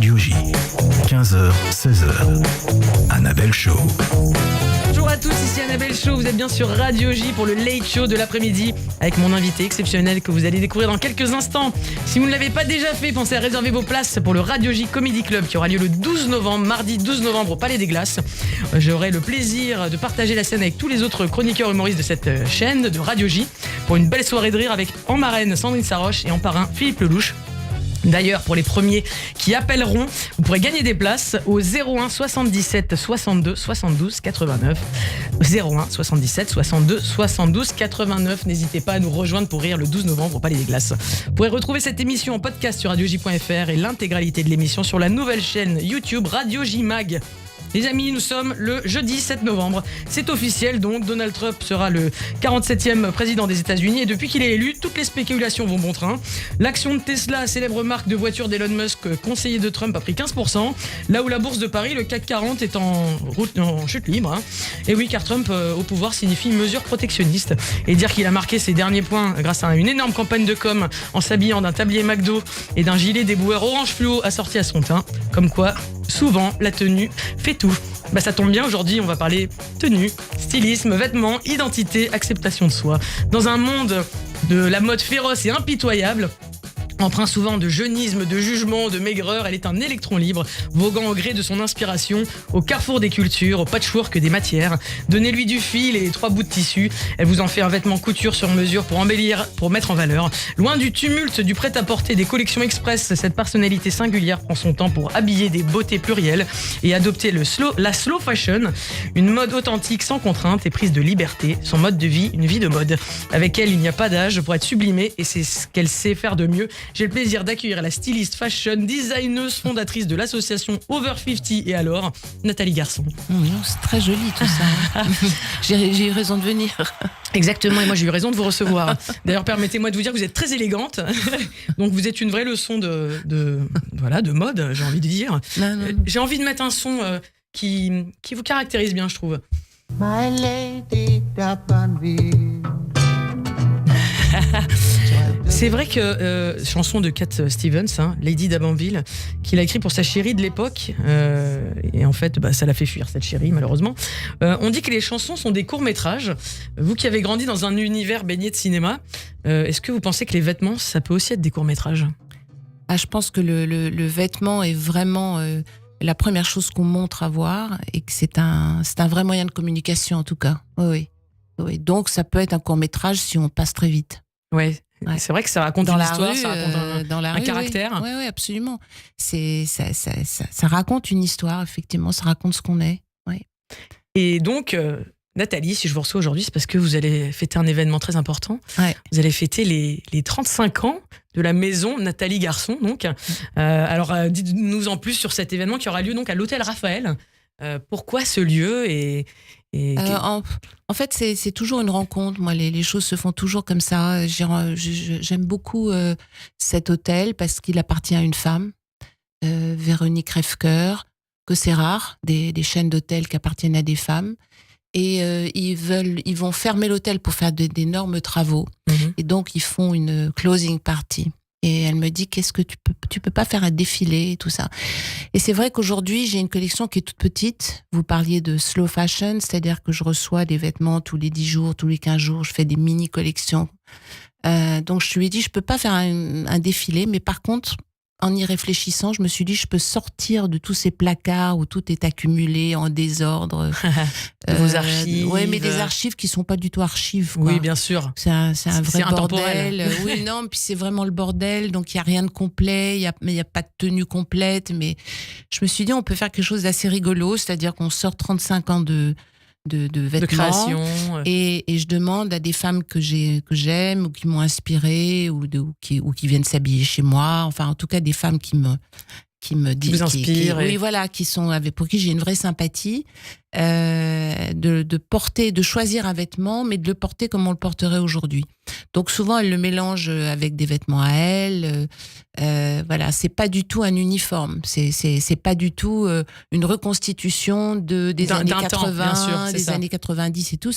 Radio J. 15h, 16h. Annabelle Show. Bonjour à tous, ici Annabelle Show, vous êtes bien sur Radio J pour le Late Show de l'après-midi avec mon invité exceptionnel que vous allez découvrir dans quelques instants. Si vous ne l'avez pas déjà fait, pensez à réserver vos places pour le Radio J Comedy Club qui aura lieu le 12 novembre, mardi 12 novembre au Palais des Glaces. J'aurai le plaisir de partager la scène avec tous les autres chroniqueurs humoristes de cette chaîne de Radio J pour une belle soirée de rire avec en marraine Sandrine Saroche et en parrain Philippe Lelouch. D'ailleurs, pour les premiers qui appelleront, vous pourrez gagner des places au 01 77 62 72 89. 01 77 62 72 89. N'hésitez pas à nous rejoindre pour rire le 12 novembre au Palais des Glaces. Vous pourrez retrouver cette émission en podcast sur radioj.fr et l'intégralité de l'émission sur la nouvelle chaîne YouTube Radio J Mag. Les amis, nous sommes le jeudi 7 novembre. C'est officiel, donc Donald Trump sera le 47e président des États-Unis et depuis qu'il est élu, toutes les spéculations vont bon train. L'action de Tesla, célèbre marque de voiture d'Elon Musk, conseiller de Trump, a pris 15%. Là où la bourse de Paris, le CAC 40, est en chute libre. Et oui, car Trump au pouvoir signifie mesure protectionniste. Et dire qu'il a marqué ses derniers points grâce à une énorme campagne de com en s'habillant d'un tablier McDo et d'un gilet déboueur orange fluo assorti à son teint. Comme quoi, souvent, la tenue fait tout. Bah ça tombe bien, aujourd'hui on va parler tenue, stylisme, vêtements, identité, acceptation de soi. Dans un monde de la mode féroce et impitoyable, empreint souvent de jeunisme, de jugement, de maigreur, elle est un électron libre, voguant au gré de son inspiration, au carrefour des cultures, au patchwork des matières. Donnez-lui du fil et 3 bouts de tissu, elle vous en fait un vêtement couture sur mesure pour embellir, pour mettre en valeur. Loin du tumulte du prêt-à-porter des collections express, cette personnalité singulière prend son temps pour habiller des beautés plurielles et adopter la slow fashion, une mode authentique sans contrainte et prise de liberté, son mode de vie, une vie de mode. Avec elle, il n'y a pas d'âge pour être sublimée et c'est ce qu'elle sait faire de mieux. J'ai le plaisir d'accueillir la styliste fashion, designeuse, fondatrice de l'association Over 50 et alors, Nathalie Garçon. C'est très joli tout ça. J'ai eu raison de venir. Exactement, et moi j'ai eu raison de vous recevoir. D'ailleurs, permettez-moi de vous dire que vous êtes très élégante. Donc vous êtes une vraie leçon de mode, j'ai envie de dire. Non. J'ai envie de mettre un son qui vous caractérise bien, je trouve. My lady d'Abanville. C'est vrai que chanson de Cat Stevens, Lady d'Abanville, qu'il a écrit pour sa chérie de l'époque, et en fait ça l'a fait fuir cette chérie malheureusement. On dit que les chansons sont des courts-métrages. Vous qui avez grandi dans un univers baigné de cinéma, est-ce que vous pensez que les vêtements ça peut aussi être des courts-métrages ? Je pense que le vêtement est vraiment la première chose qu'on montre à voir et que c'est un vrai moyen de communication en tout cas. Oui. Donc ça peut être un court-métrage si on passe très vite. Ouais. C'est vrai que ça raconte une histoire, ça raconte un caractère. Oui, absolument. Ça raconte une histoire, effectivement, ça raconte ce qu'on est. Ouais. Et donc, Nathalie, si je vous reçois aujourd'hui, c'est parce que vous allez fêter un événement très important. Ouais. Vous allez fêter les 35 ans de la maison Nathalie Garçon. Donc. Alors, dites-nous en plus sur cet événement qui aura lieu donc, à l'hôtel Raphaël. Pourquoi ce lieu En fait, c'est toujours une rencontre. Moi, les choses se font toujours comme ça. J'aime beaucoup cet hôtel parce qu'il appartient à une femme, Véronique Reffker, que c'est rare, des chaînes d'hôtels qui appartiennent à des femmes. Et ils vont fermer l'hôtel pour faire d'énormes travaux. Et donc, ils font une closing party. Et elle me dit, qu'est-ce que tu peux pas faire un défilé et tout ça. Et c'est vrai qu'aujourd'hui, j'ai une collection qui est toute petite. Vous parliez de slow fashion, c'est-à-dire que je reçois des vêtements tous les 10 jours, tous les 15 jours. Je fais des mini-collections. Donc, je lui ai dit, je peux pas faire un défilé. Mais par contre, en y réfléchissant, je me suis dit, je peux sortir de tous ces placards où tout est accumulé en désordre. Vos archives. Oui, mais des archives qui sont pas du tout archives. Quoi. Oui, bien sûr. C'est un vrai intemporel. bordel. Oui, non, puis c'est vraiment le bordel. Donc, il n'y a rien de complet. Il y a pas de tenue complète. Mais je me suis dit, on peut faire quelque chose d'assez rigolo. C'est-à-dire qu'on sort 35 ans de vêtements. De création. Et je demande à des femmes que j'aime ou qui m'ont inspirée ou qui viennent s'habiller chez moi. Enfin, en tout cas, des femmes qui me disent, vous inspirent. Oui, voilà, pour qui j'ai une vraie sympathie. De choisir un vêtement, mais de le porter comme on le porterait aujourd'hui. Donc souvent, elle le mélange avec des vêtements à elle. Voilà, c'est pas du tout un uniforme. C'est pas du tout une reconstitution des années 80, bien sûr, des années 90 et tout.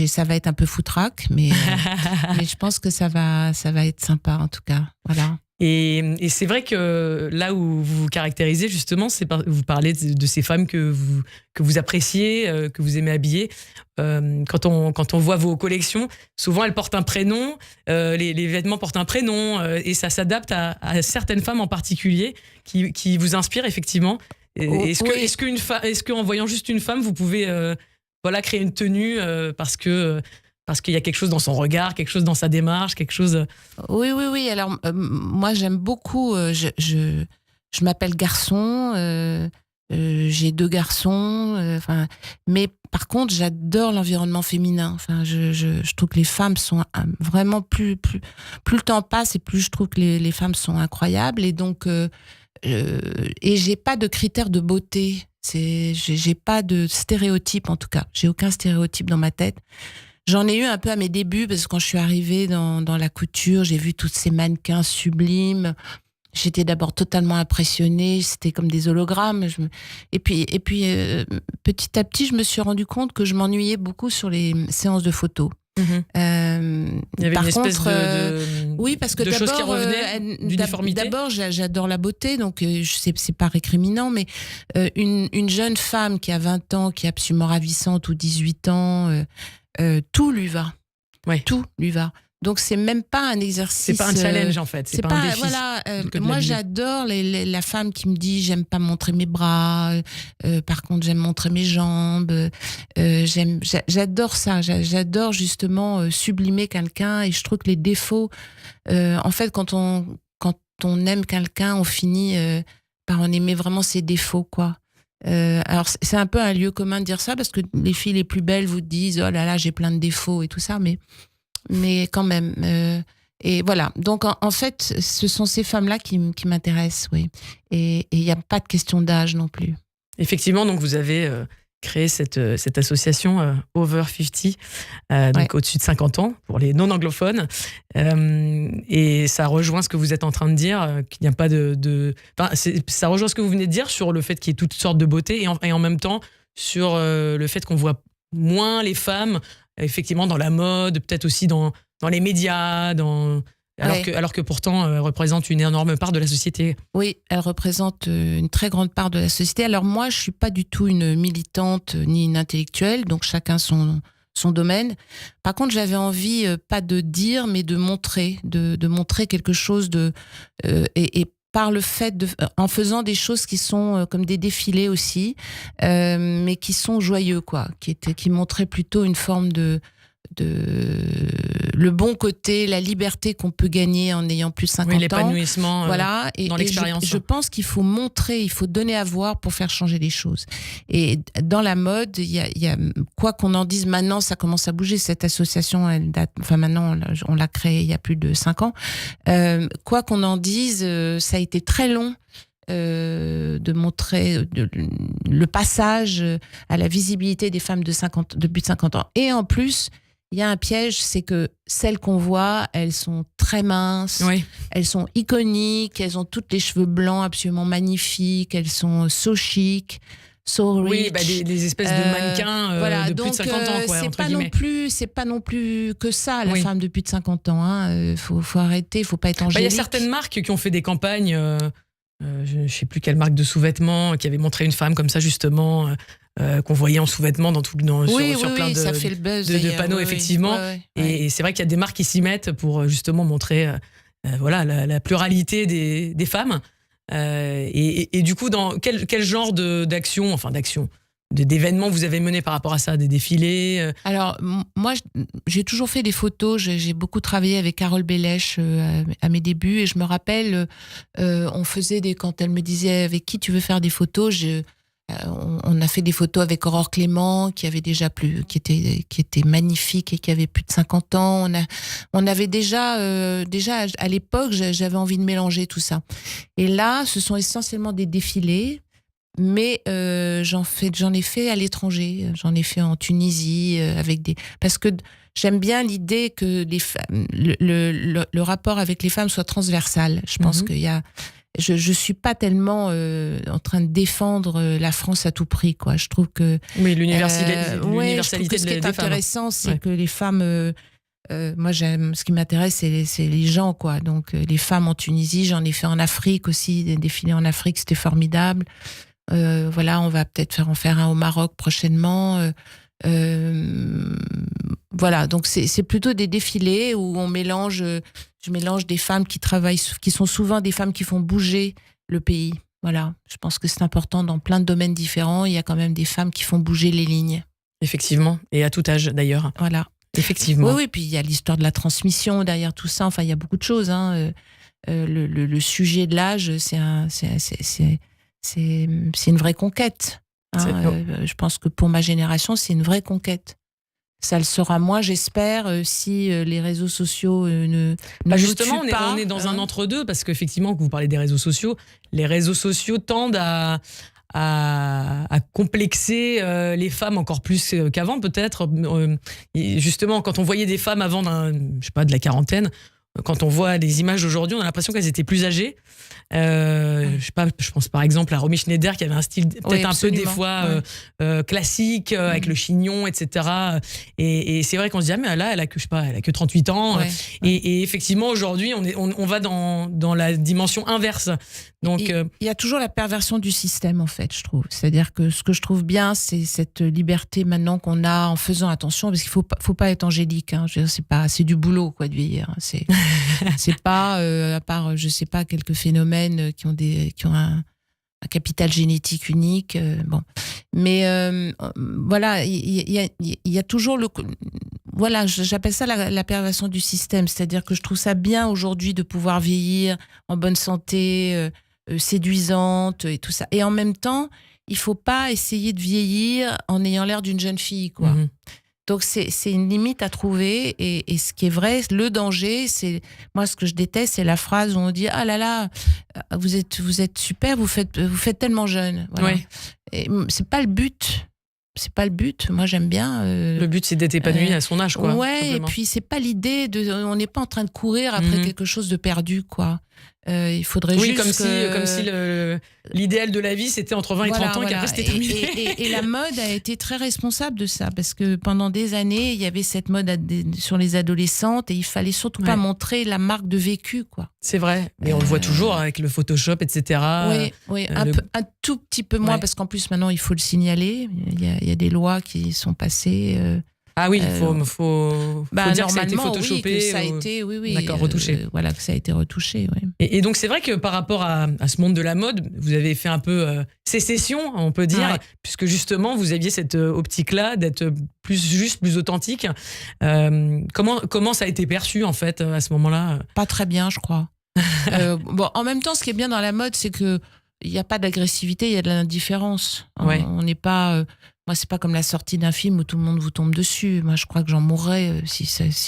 Ça va être un peu foutraque, mais je pense que ça va être sympa en tout cas. Voilà. Et c'est vrai que là où vous vous caractérisez, justement, vous parlez de ces femmes que vous appréciez, que vous aimez habiller. Quand on voit vos collections, souvent elles portent un prénom, les vêtements portent un prénom, et ça s'adapte à certaines femmes en particulier qui vous inspirent effectivement. Est-ce qu'en voyant juste une femme, vous pouvez créer une tenue parce qu'il y a quelque chose dans son regard, quelque chose dans sa démarche, quelque chose... Oui. Alors, moi, j'aime beaucoup... je m'appelle garçon, j'ai 2 garçons, mais par contre, j'adore l'environnement féminin. Enfin, je trouve que les femmes sont vraiment... Plus le temps passe, et plus je trouve que les femmes sont incroyables. Et donc... et j'ai pas de critères de beauté. J'ai pas de stéréotype, en tout cas. J'ai aucun stéréotype dans ma tête. J'en ai eu un peu à mes débuts, parce que quand je suis arrivée dans la couture, j'ai vu tous ces mannequins sublimes. J'étais d'abord totalement impressionnée, c'était comme des hologrammes. Et puis, petit à petit, je me suis rendu compte que je m'ennuyais beaucoup sur les séances de photos. Il y avait une espèce oui, parce que de choses qui revenaient, d'uniformité. D'abord, j'adore la beauté, donc c'est pas récriminant, mais une jeune femme qui a 20 ans, qui est absolument ravissante, ou 18 ans, tout lui va. Ouais. Tout lui va. Donc c'est même pas un exercice. C'est pas un challenge en fait. C'est pas un défi. Voilà. Moi j'adore la femme qui me dit j'aime pas montrer mes bras. Par contre j'aime montrer mes jambes. J'adore ça. J'adore justement sublimer quelqu'un, et je trouve que les défauts. En fait quand on aime quelqu'un, on finit par en aimer vraiment ses défauts, quoi. Alors c'est un peu un lieu commun de dire ça, parce que les filles les plus belles vous disent oh là là j'ai plein de défauts et tout ça, mais quand même. Et voilà. Donc, en fait, ce sont ces femmes-là qui m'intéressent, oui. Et il n'y a pas de question d'âge non plus. Effectivement, donc vous avez créé cette association Over 50, donc au-dessus de 50 ans, pour les non-anglophones. Et ça rejoint ce que vous êtes en train de dire, qu'il n'y a pas ça rejoint ce que vous venez de dire sur le fait qu'il y ait toutes sortes de beauté, et en même temps, sur le fait qu'on voit moins les femmes effectivement dans la mode, peut-être aussi dans les médias, alors que pourtant elles représentent une énorme part de la société. Oui, elles représentent une très grande part de la société. Alors moi, je suis pas du tout une militante ni une intellectuelle, donc chacun son domaine. Par contre, j'avais envie pas de dire, mais de montrer quelque chose et par le fait en faisant des choses qui sont comme des défilés aussi, mais qui sont joyeux, quoi, qui montraient plutôt une forme de le bon côté, la liberté qu'on peut gagner en ayant plus de 50 ans. L'épanouissement voilà. Dans l'expérience. Je pense qu'il faut montrer, il faut donner à voir pour faire changer les choses. Et dans la mode, il y a quoi qu'on en dise, maintenant ça commence à bouger. Cette association, elle date, maintenant on l'a créée il y a plus de 5 ans. Quoi qu'on en dise, ça a été très long. De montrer le passage à la visibilité des femmes de plus de 50 ans. Et en plus, il y a un piège, c'est que celles qu'on voit, elles sont très minces, oui. Elles sont iconiques, elles ont toutes les cheveux blancs absolument magnifiques, elles sont so chic, so rich. Oui, des espèces de mannequins de plus de 50 ans, quoi, c'est pas non plus que ça, la femme de plus de 50 ans. Hein. Faut arrêter, faut pas être angélique. Il y a certaines marques qui ont fait des campagnes... je ne sais plus quelle marque de sous-vêtements qui avait montré une femme comme ça justement qu'on voyait en sous-vêtements sur plein ça fait le buzz, de panneaux effectivement. Et c'est vrai qu'il y a des marques qui s'y mettent pour justement montrer la pluralité des femmes et du coup dans quel genre d'action d'événements vous avez mené par rapport à ça, des défilés Alors moi j'ai toujours fait des photos, j'ai beaucoup travaillé avec Carole Bellèche à mes débuts, et je me rappelle on faisait quand elle me disait avec qui tu veux faire des photos, on a fait des photos avec Aurore Clément qui était magnifique et qui avait plus de 50 ans. On avait déjà à l'époque, j'avais envie de mélanger tout ça. Et là, ce sont essentiellement des défilés. Mais j'en ai fait à l'étranger, j'en ai fait en Tunisie parce que j'aime bien l'idée que le rapport avec les femmes soit transversal. Je pense qu'il y a, je suis pas tellement en train de défendre la France à tout prix, quoi. Je trouve que l'universalité ce qui est intéressant, c'est que les femmes moi, ce qui m'intéresse, c'est les gens, quoi. Donc, les femmes en Tunisie, j'en ai fait en Afrique aussi, des défilés en Afrique, c'était formidable. Voilà, on va peut-être en faire un au Maroc prochainement. Voilà, donc c'est plutôt des défilés où je mélange des femmes qui travaillent, qui sont souvent des femmes qui font bouger le pays. Voilà, je pense que c'est important dans plein de domaines différents. Il y a quand même des femmes qui font bouger les lignes. Effectivement, et à tout âge d'ailleurs. Voilà. Effectivement. Oui, puis il y a l'histoire de la transmission derrière tout ça. Enfin, il y a beaucoup de choses. Hein. Le sujet de l'âge, c'est une vraie conquête. Hein. Je pense que pour ma génération, c'est une vraie conquête. Ça le sera moins, j'espère, si les réseaux sociaux ne justement, tuent pas. On est dans un entre-deux, parce qu'effectivement, que vous parlez des réseaux sociaux, les réseaux sociaux tendent à complexer les femmes encore plus qu'avant, peut-être. Justement, quand on voyait des femmes avant de la quarantaine, quand on voit les images d'aujourd'hui, on a l'impression qu'elles étaient plus âgées. Je pense par exemple à Romy Schneider qui avait un style peut-être un peu des fois classique, avec le chignon, etc. Et c'est vrai qu'on se dit, ah, mais là, elle a que 38 ans. Ouais. Et effectivement, aujourd'hui, on va dans la dimension inverse. Donc, il y a toujours la perversion du système, en fait, je trouve. C'est-à-dire que ce que je trouve bien, c'est cette liberté maintenant qu'on a en faisant attention, parce qu'il faut pas être angélique. Hein. Je veux dire, c'est du boulot, quoi, de vieillir. C'est pas, à part, je sais pas, quelques phénomènes qui ont un capital génétique unique. Bon. Mais voilà, il y a toujours voilà, j'appelle ça la perversion du système. C'est-à-dire que je trouve ça bien aujourd'hui de pouvoir vieillir en bonne santé, séduisante et tout ça. Et en même temps, il faut pas essayer de vieillir en ayant l'air d'une jeune fille, quoi. Mm-hmm. Donc c'est une limite à trouver, et ce qui est vrai, le danger, c'est, moi ce que je déteste, c'est la phrase où on dit, ah là là, vous êtes super, vous faites tellement jeune. Voilà. Ouais. Et c'est pas le but. C'est pas le but. Moi, j'aime bien. Le but, c'est d'être épanoui à son âge, quoi. Ouais, simplement. Et puis c'est pas l'idée on n'est pas en train de courir après quelque chose de perdu, quoi. Il faudrait juste comme si l'idéal de la vie, c'était entre 20 et 30 ans, et qu'après c'était terminé. Et la mode a été très responsable de ça, parce que pendant des années, il y avait cette mode sur les adolescentes, et il fallait surtout pas montrer la marque de vécu, quoi. C'est vrai, mais on le voit toujours avec le Photoshop, etc. Oui, un tout petit peu moins, parce qu'en plus maintenant il faut le signaler. Il y a des lois qui sont passées. Ah oui, il faut dire que ça a été photoshopé. Oui, que ça a été, d'accord, retouché. Voilà, que ça a été retouché, oui. Et donc, c'est vrai que par rapport à ce monde de la mode, vous avez fait un peu sécession, on peut dire, puisque justement, vous aviez cette optique-là d'être plus juste, plus authentique. Comment ça a été perçu, en fait, à ce moment-là ? Pas très bien, je crois. Bon, en même temps, ce qui est bien dans la mode, c'est qu'il n'y a pas d'agressivité, il y a de l'indifférence. On n'est pas... Moi, c'est pas comme la sortie d'un film où tout le monde vous tombe dessus. Moi, je crois que j'en mourrais si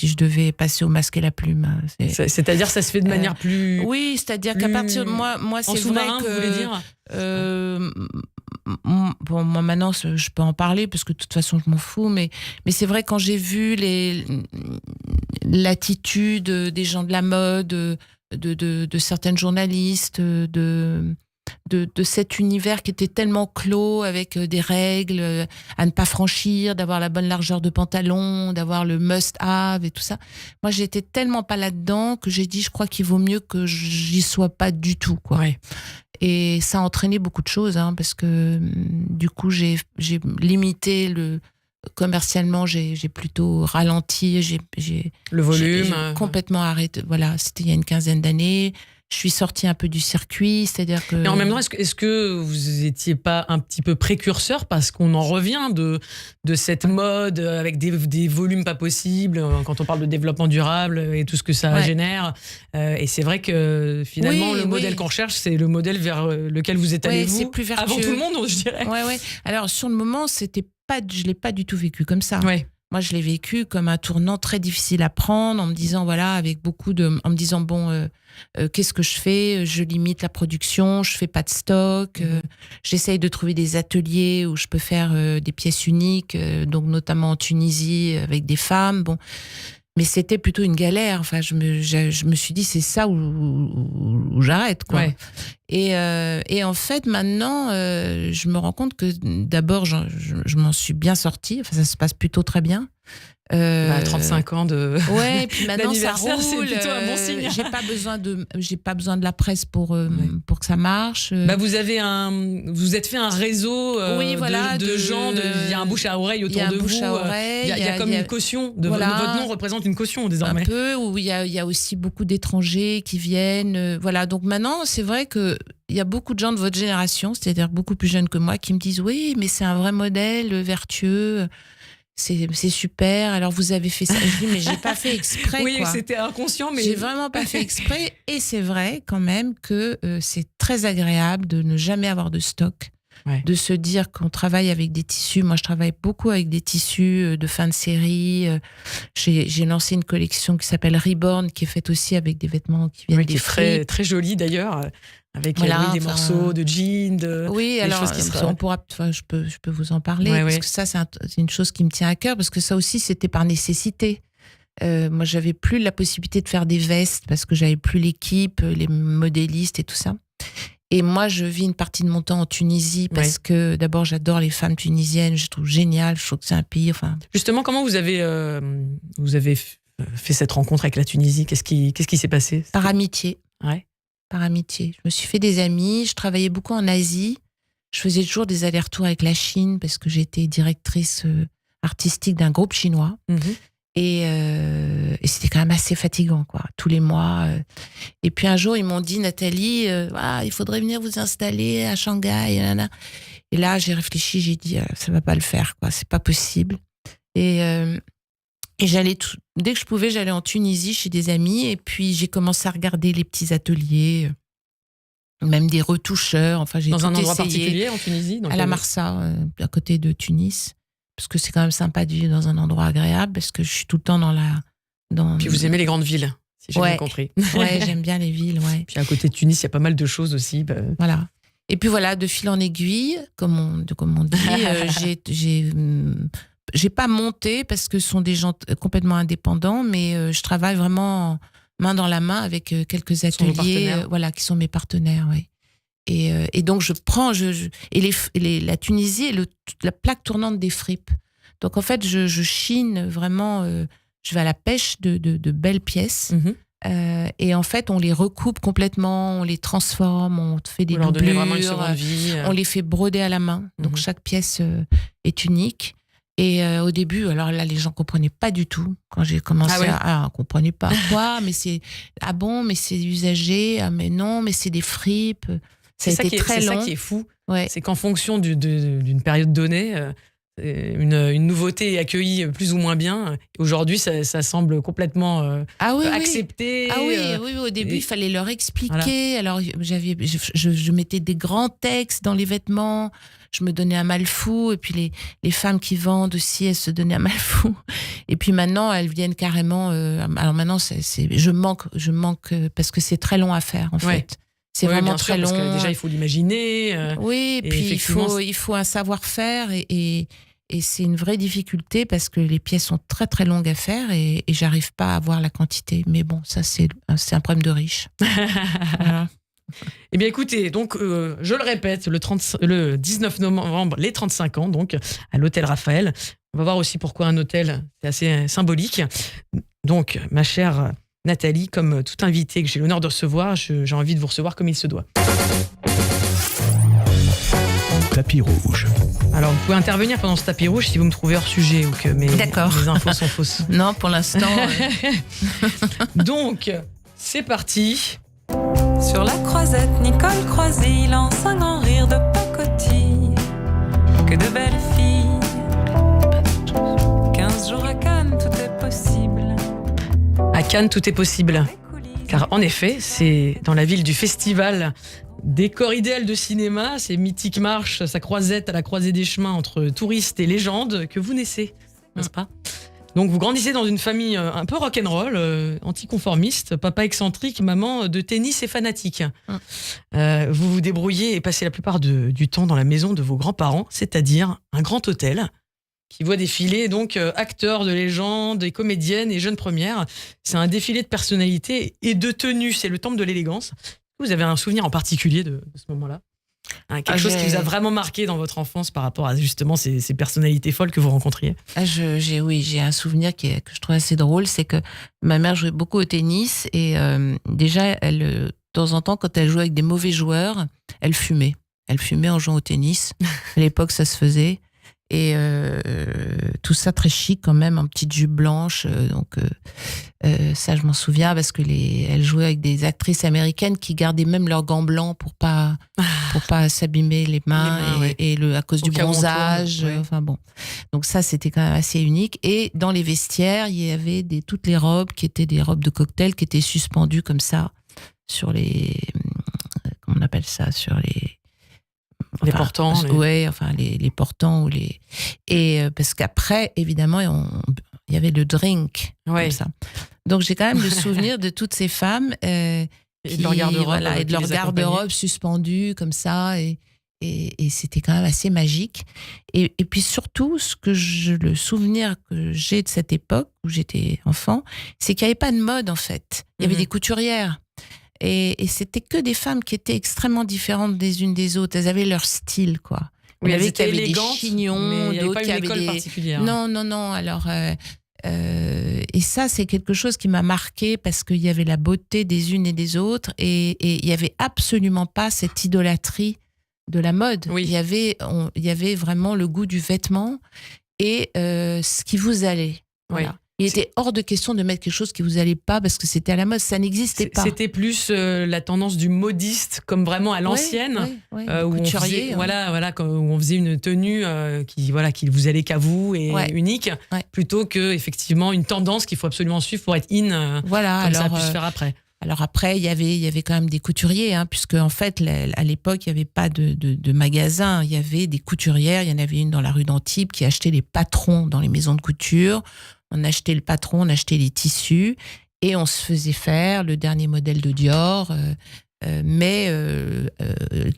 je devais passer au masque et la plume. C'est-à-dire, ça se fait de manière plus... Oui, c'est-à-dire qu'à partir de moi c'est vrai que... vous voulez dire bon, moi, maintenant, je peux en parler parce que de toute façon, je m'en fous. Mais c'est vrai, quand j'ai vu l'attitude des gens de la mode, de certaines journalistes, de cet univers qui était tellement clos, avec des règles à ne pas franchir, d'avoir la bonne largeur de pantalon, d'avoir le must-have et tout ça. Moi, j'étais tellement pas là-dedans que j'ai dit, je crois qu'il vaut mieux que j'y sois pas du tout, quoi. Ouais. Et ça a entraîné beaucoup de choses, hein, parce que du coup, j'ai limité commercialement, j'ai plutôt ralenti, j'ai le volume, j'ai complètement arrêté. Voilà, c'était il y a une quinzaine d'années. Je suis sortie un peu du circuit, c'est-à-dire que... Mais en même temps, est-ce que vous n'étiez pas un petit peu précurseur, parce qu'on en revient de cette mode avec des volumes pas possibles, quand on parle de développement durable et tout ce que ça génère. Et c'est vrai que finalement, le modèle qu'on recherche, c'est le modèle vers lequel vous êtes allé, vous, plus vertueux. Avant tout le monde, je dirais. Ouais. Alors, sur le moment, je ne l'ai pas du tout vécu comme ça. Ouais. Moi, je l'ai vécu comme un tournant très difficile à prendre, en me disant, voilà, en me disant, bon, qu'est-ce que je fais ? Je limite la production, je fais pas de stock, j'essaye de trouver des ateliers où je peux faire des pièces uniques, donc notamment en Tunisie, avec des femmes, bon. Mais c'était plutôt une galère. Enfin, je me suis dit, c'est ça où j'arrête, quoi. Ouais. Et en fait, maintenant, je me rends compte que d'abord, je m'en suis bien sortie. Enfin, ça se passe plutôt très bien. 35 ans de. Ouais, et puis maintenant ça roule. C'est plutôt un bon signe. J'ai pas besoin de la presse pour que ça marche. Vous êtes fait un réseau de gens. Il y a un bouche à oreille autour de vous. Il y a comme une caution. Votre nom représente une caution désormais. Un peu, où il y a aussi beaucoup d'étrangers qui viennent. Voilà, donc maintenant, c'est vrai que il y a beaucoup de gens de votre génération, c'est-à-dire beaucoup plus jeunes que moi, qui me disent oui, mais c'est un vrai modèle vertueux. C'est super, alors vous avez fait ça. Je dis, mais j'ai pas fait exprès. Oui, quoi. C'était inconscient, mais. J'ai vraiment pas fait exprès. Et c'est vrai quand même que c'est très agréable de ne jamais avoir de stock, de se dire qu'on travaille avec des tissus. Moi, je travaille beaucoup avec des tissus de fin de série. J'ai lancé une collection qui s'appelle Reborn, qui est faite aussi avec des vêtements qui viennent des fripes. Très jolie d'ailleurs. Avec des morceaux de jeans, oui, des alors choses qui je peux vous en parler parce que ça c'est une chose qui me tient à cœur parce que ça aussi c'était par nécessité. Moi j'avais plus la possibilité de faire des vestes parce que j'avais plus l'équipe, les modélistes et tout ça. Et moi je vis une partie de mon temps en Tunisie parce que d'abord j'adore les femmes tunisiennes, je trouve génial, je trouve que c'est un pays. Enfin. Justement, comment vous avez fait cette rencontre avec la Tunisie ? Qu'est-ce qui s'est passé ? Par amitié. Ouais. Par amitié. Je me suis fait des amis, je travaillais beaucoup en Asie, je faisais toujours des allers-retours avec la Chine parce que j'étais directrice artistique d'un groupe chinois et c'était quand même assez fatigant quoi, tous les mois. Et puis un jour ils m'ont dit Nathalie, il faudrait venir vous installer à Shanghai. Et là j'ai réfléchi, j'ai dit ça va pas le faire quoi, c'est pas possible. Et j'allais dès que je pouvais, j'allais en Tunisie chez des amis. Et puis, j'ai commencé à regarder les petits ateliers, même des retoucheurs. Enfin, j'ai dans un endroit particulier en Tunisie, à la Marsa, à côté de Tunis. Parce que c'est quand même sympa de vivre dans un endroit agréable. Parce que je suis tout le temps Puis vous aimez les grandes villes, si j'ai bien compris. Ouais, j'aime bien les villes, ouais. Puis à côté de Tunis, il y a pas mal de choses aussi. Voilà. Et puis voilà, de fil en aiguille, comme on dit, j'ai pas monté parce que ce sont des gens complètement indépendants, mais je travaille vraiment main dans la main avec quelques ateliers, qui sont mes partenaires, ouais. Et donc je prends, la Tunisie est la plaque tournante des fripes. Donc en fait, je chine vraiment, je vais à la pêche de belles pièces. Et en fait, on les recoupe complètement, on les transforme, on fait des doublures, vraiment une seconde vie. On les fait broder à la main. Donc chaque pièce est unique. Et au début, alors là, les gens comprenaient pas du tout. Quand j'ai commencé on comprenait pas. Quoi ? Mais c'est mais c'est usagé. Ah mais non, mais c'est des fripes. Ça a été très long. C'est ça qui est fou. Ouais. C'est qu'en fonction d'une période donnée, une nouveauté est accueillie plus ou moins bien. Aujourd'hui, ça semble complètement accepté. Oui, au début, il fallait leur expliquer. Voilà. Alors, je mettais des grands textes dans les vêtements. Je me donnais un mal fou. Et puis, les femmes qui vendent aussi, elles se donnaient un mal fou. Et puis maintenant, elles viennent carrément... alors maintenant, je manque parce que c'est très long à faire, en fait. C'est vraiment très long. Parce que déjà, il faut l'imaginer. Oui, et puis il faut un savoir-faire et c'est une vraie difficulté parce que les pièces sont très très longues à faire et j'arrive pas à avoir la quantité. Mais bon, ça c'est un problème de riche. Voilà. Eh bien écoutez, donc je le répète, le 19 novembre, les 35 ans, donc à l'hôtel Raphaël. On va voir aussi pourquoi un hôtel, c'est assez symbolique. Donc, ma chère Nathalie, comme tout invité que j'ai l'honneur de recevoir, j'ai envie de vous recevoir comme il se doit. Tapis rouge. Alors, vous pouvez intervenir pendant ce tapis rouge si vous me trouvez hors sujet ou que mes infos sont fausses. Non, pour l'instant. Donc, c'est parti. Sur la croisette, Nicole Croisille lance un grand rire de pacotille. Que de belles filles. 15 jours à Cannes, tout est possible. À Cannes, tout est possible. Car en effet, c'est dans la ville du festival décor idéal de cinéma, ces mythiques marches, sa croisette à la croisée des chemins entre touristes et légendes que vous naissez, n'est-ce pas ? Donc vous grandissez dans une famille un peu rock'n'roll, anticonformiste, papa excentrique, maman de tennis et fanatique. Vous vous débrouillez et passez la plupart du temps dans la maison de vos grands-parents, c'est-à-dire un grand hôtel qui voit défiler donc acteurs de légende, et comédiennes et jeunes premières. C'est un défilé de personnalités et de tenues, c'est le temple de l'élégance. Vous avez un souvenir en particulier de ce moment-là? Quelque chose qui vous a vraiment marqué dans votre enfance par rapport à justement ces personnalités folles que vous rencontriez? J'ai un souvenir que je trouve assez drôle, c'est que ma mère jouait beaucoup au tennis et déjà, elle, de temps en temps, quand elle jouait avec des mauvais joueurs, elle fumait. Elle fumait en jouant au tennis. À l'époque, ça se faisait. Et tout ça très chic quand même, en petite jupe blanche. Donc ça, je m'en souviens parce que elle jouait avec des actrices américaines qui gardaient même leurs gants blancs pour pas s'abîmer les mains, et à cause du bronzage. Enfin bon. Donc ça, c'était quand même assez unique. Et dans les vestiaires, il y avait toutes les robes qui étaient des robes de cocktail qui étaient suspendues comme ça sur les, comment on appelle ça, sur les portants. Les portants et parce qu'après, évidemment, il y avait le drink, comme ça. Donc j'ai quand même le souvenir de toutes ces femmes et de leur garde-robe suspendue comme ça, et c'était quand même assez magique. Et puis surtout, le souvenir que j'ai de cette époque où j'étais enfant, c'est qu'il n'y avait pas de mode en fait. Il y avait des couturières. Et c'était que des femmes qui étaient extrêmement différentes des unes des autres. Elles avaient leur style, quoi. Oui, il y avait étaient des élégantes, chignons, d'autres qui avaient des particulière. Non. Alors, et ça, c'est quelque chose qui m'a marqué parce qu'il y avait la beauté des unes et des autres, et il y avait absolument pas cette idolâtrie de la mode. Oui. Il y avait vraiment le goût du vêtement et ce qui vous allait. Voilà. Oui. Il était hors de question de mettre quelque chose qui vous allait pas parce que c'était à la mode, ça n'existait pas. C'était plus la tendance du modiste, comme vraiment à l'ancienne, où couturier, où on faisait une tenue qui vous allait qu'à vous et unique, plutôt que effectivement une tendance qu'il faut absolument suivre pour être in, comme ça a pu se faire après. Alors après, il y avait quand même des couturiers, puisque en fait, à l'époque, il n'y avait pas de magasin. Il y avait des couturières. Il y en avait une dans la rue d'Antibes qui achetait les patrons dans les maisons de couture. On achetait le patron, on achetait les tissus et on se faisait faire le dernier modèle de Dior, mais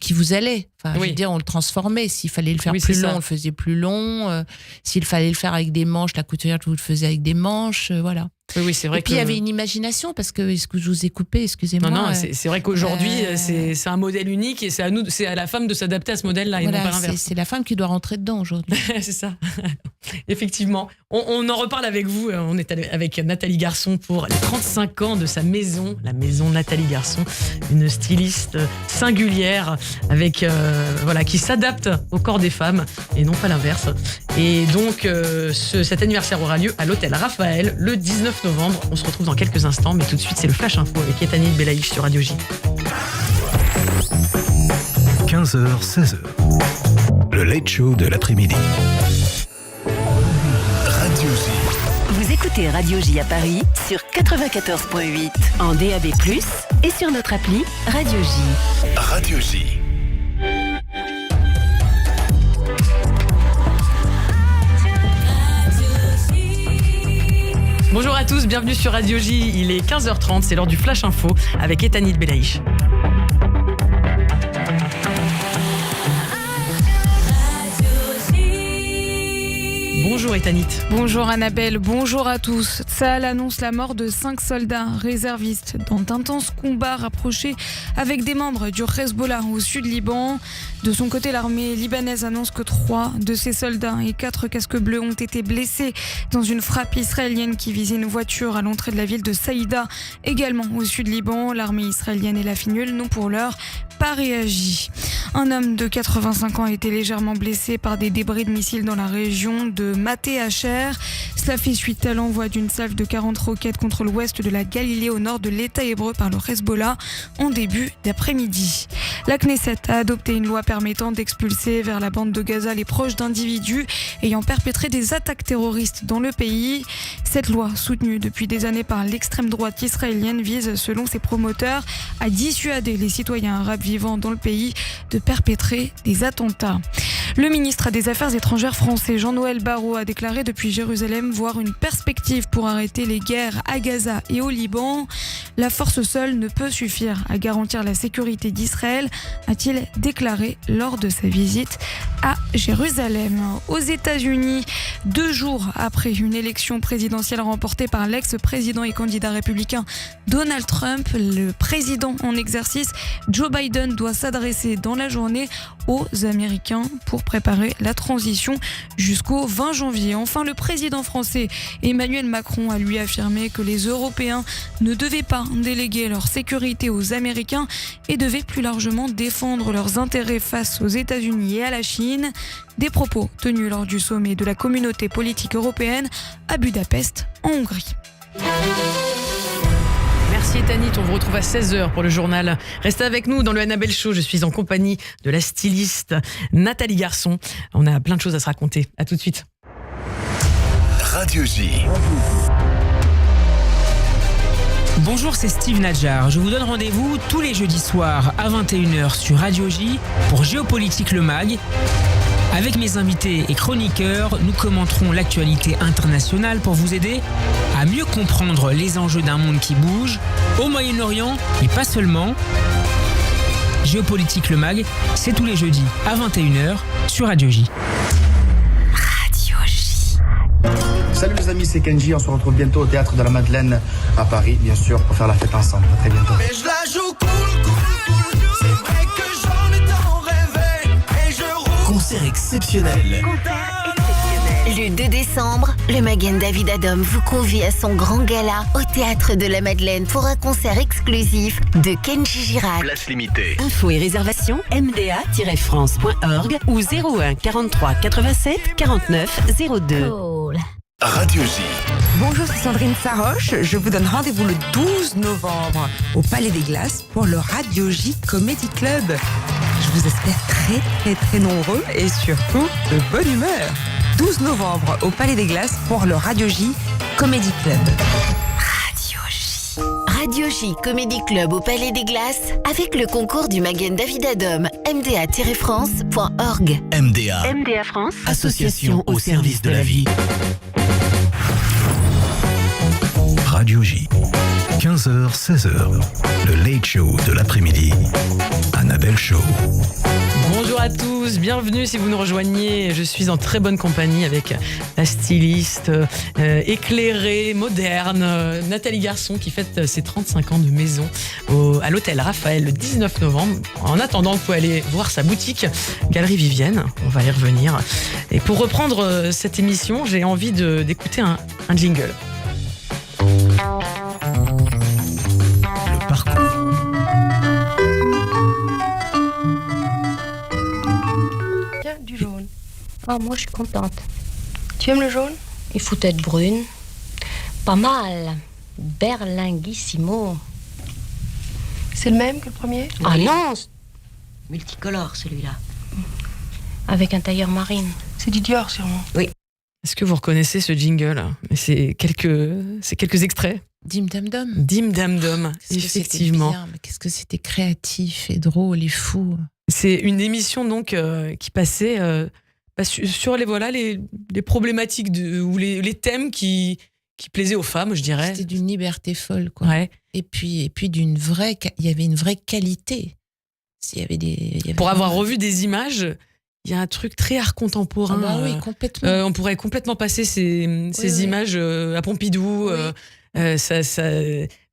qui vous allait. Enfin, je veux dire, on le transformait. S'il fallait le faire plus long, on le faisait plus long. S'il fallait le faire avec des manches, la couturière vous le faisait avec des manches. Voilà. Oui, c'est vrai. Et puis il y avait une imagination, parce que est-ce que je vous ai coupé, excusez-moi. Non, c'est vrai qu'aujourd'hui c'est un modèle unique et c'est à la femme de s'adapter à ce modèle-là et non pas l'inverse. C'est la femme qui doit rentrer dedans aujourd'hui. C'est ça. Effectivement. On en reparle avec vous. On est avec Nathalie Garçon pour les 35 ans de sa maison, la maison Nathalie Garçon, une styliste singulière avec qui s'adapte au corps des femmes et non pas l'inverse. Et donc cet anniversaire aura lieu à l'hôtel Raphaël le 19 novembre. On se retrouve dans quelques instants, mais tout de suite c'est le Flash Info avec Etanit Belaïch sur Radio J. 15h, 16h. Le Late Show de l'après-midi. Radio J. Vous écoutez Radio J à Paris sur 94.8 en DAB+, et sur notre appli Radio J. Radio J. Bonjour à tous, bienvenue sur Radio J. Il est 15h30, c'est l'heure du Flash Info avec Etanit Belaïch. Bonjour Etanit. Bonjour Annabelle, bonjour à tous. Tsahal annonce la mort de 5 soldats réservistes dans d'intenses combats rapprochés avec des membres du Hezbollah au sud Liban. De son côté, l'armée libanaise annonce que 3 de ses soldats et 4 casques bleus ont été blessés dans une frappe israélienne qui visait une voiture à l'entrée de la ville de Saïda, également au sud Liban. L'armée israélienne et la FINUL n'ont pour l'heure pas réagi. Un homme de 85 ans a été légèrement blessé par des débris de missiles dans la région de Maté Hacher. Cela fait suite à l'envoi d'une salve de 40 roquettes contre l'ouest de la Galilée au nord de l'État hébreu par le Hezbollah en début d'après-midi. La Knesset a adopté une loi permettant d'expulser vers la bande de Gaza les proches d'individus ayant perpétré des attaques terroristes dans le pays. Cette loi, soutenue depuis des années par l'extrême droite israélienne, vise, selon ses promoteurs, à dissuader les citoyens arabes vivant dans le pays de perpétrer des attentats. Le ministre des Affaires étrangères français Jean-Noël Barrot a déclaré depuis Jérusalem voir une perspective pour arrêter les guerres à Gaza et au Liban. La force seule ne peut suffire à garantir la sécurité d'Israël, a-t-il déclaré lors de sa visite à Jérusalem. Aux États-Unis, 2 jours après une élection présidentielle remportée par l'ex-président et candidat républicain Donald Trump, le président en exercice Joe Biden doit s'adresser dans la journée aux Américains pour préparer la transition jusqu'au 20 janvier. Enfin, le président français Emmanuel Macron a lui affirmé que les Européens ne devaient pas déléguer leur sécurité aux Américains et devaient plus largement défendre leurs intérêts face aux États-Unis et à la Chine. Des propos tenus lors du sommet de la communauté politique européenne à Budapest, en Hongrie. Merci Tanit, on vous retrouve à 16h pour le journal. Restez avec nous dans le Annabelle Show. Je suis en compagnie de la styliste Nathalie Garçon. On a plein de choses à se raconter. À tout de suite. Radio J. Bonjour, c'est Steve Nadjar. Je vous donne rendez-vous tous les jeudis soirs à 21h sur Radio J pour Géopolitique le Mag. Avec mes invités et chroniqueurs, nous commenterons l'actualité internationale pour vous aider à mieux comprendre les enjeux d'un monde qui bouge, au Moyen-Orient, mais pas seulement. Géopolitique le Mag, c'est tous les jeudis à 21h sur Radio J. Radio J. Salut les amis, c'est Kenji. On se retrouve bientôt au Théâtre de la Madeleine à Paris, bien sûr, pour faire la fête ensemble. À très bientôt. Mais je la joue cool. C'est vrai que j'en ai tant rêvé. Et je roule. Concert exceptionnel. Le 2 décembre, le Magen David Adom vous convie à son grand gala au Théâtre de la Madeleine pour un concert exclusif de Kenji Girac. Place limitée. Infos et réservations mda-france.org ou 01 43 87 49 02. Radio J. Bonjour, c'est Sandrine Saroche. Je vous donne rendez-vous le 12 novembre au Palais des Glaces pour le Radio J Comedy Club. Je vous espère très nombreux et surtout de bonne humeur. 12 novembre au Palais des Glaces pour le Radio J Comedy Club. Radio J. Radio J Comedy Club au Palais des Glaces avec le concours du Magen David Adom, mda-france.org. MDA France, Association au service de la vie. Radio J. 15h, 16h. Le Late Show de l'après-midi. Annabelle Show. Bonjour à tous, bienvenue si vous nous rejoignez. Je suis en très bonne compagnie avec la styliste éclairée, moderne, Nathalie Garçon qui fête ses 35 ans de maison à l'hôtel Raphaël le 19 novembre. En attendant, vous pouvez aller voir sa boutique Galerie Vivienne, on va y revenir. Et pour reprendre cette émission, j'ai envie d'écouter un jingle. Le parcours. Tiens, du jaune. Ah, moi, je suis contente. Tu aimes le jaune? Il faut être brune. Pas mal. Berlinguissimo. C'est le même que le premier? Ah non! Multicolore, celui-là. Avec un tailleur marine. C'est du Dior, sûrement. Oui. Est-ce que vous reconnaissez ce jingle? C'est quelques extraits. Dim Dam Dom. Dim Dam Dom, effectivement. Bien, mais qu'est-ce que c'était créatif et drôle et fou. C'est une émission donc qui passait sur les problématiques ou les thèmes qui plaisaient aux femmes, je dirais. C'était d'une liberté folle, quoi. Ouais. Et puis il y avait une vraie qualité. Pour avoir revu des images, il y a un truc très art contemporain. Ah bah oui, complètement. On pourrait complètement passer ces images à Pompidou. Oui.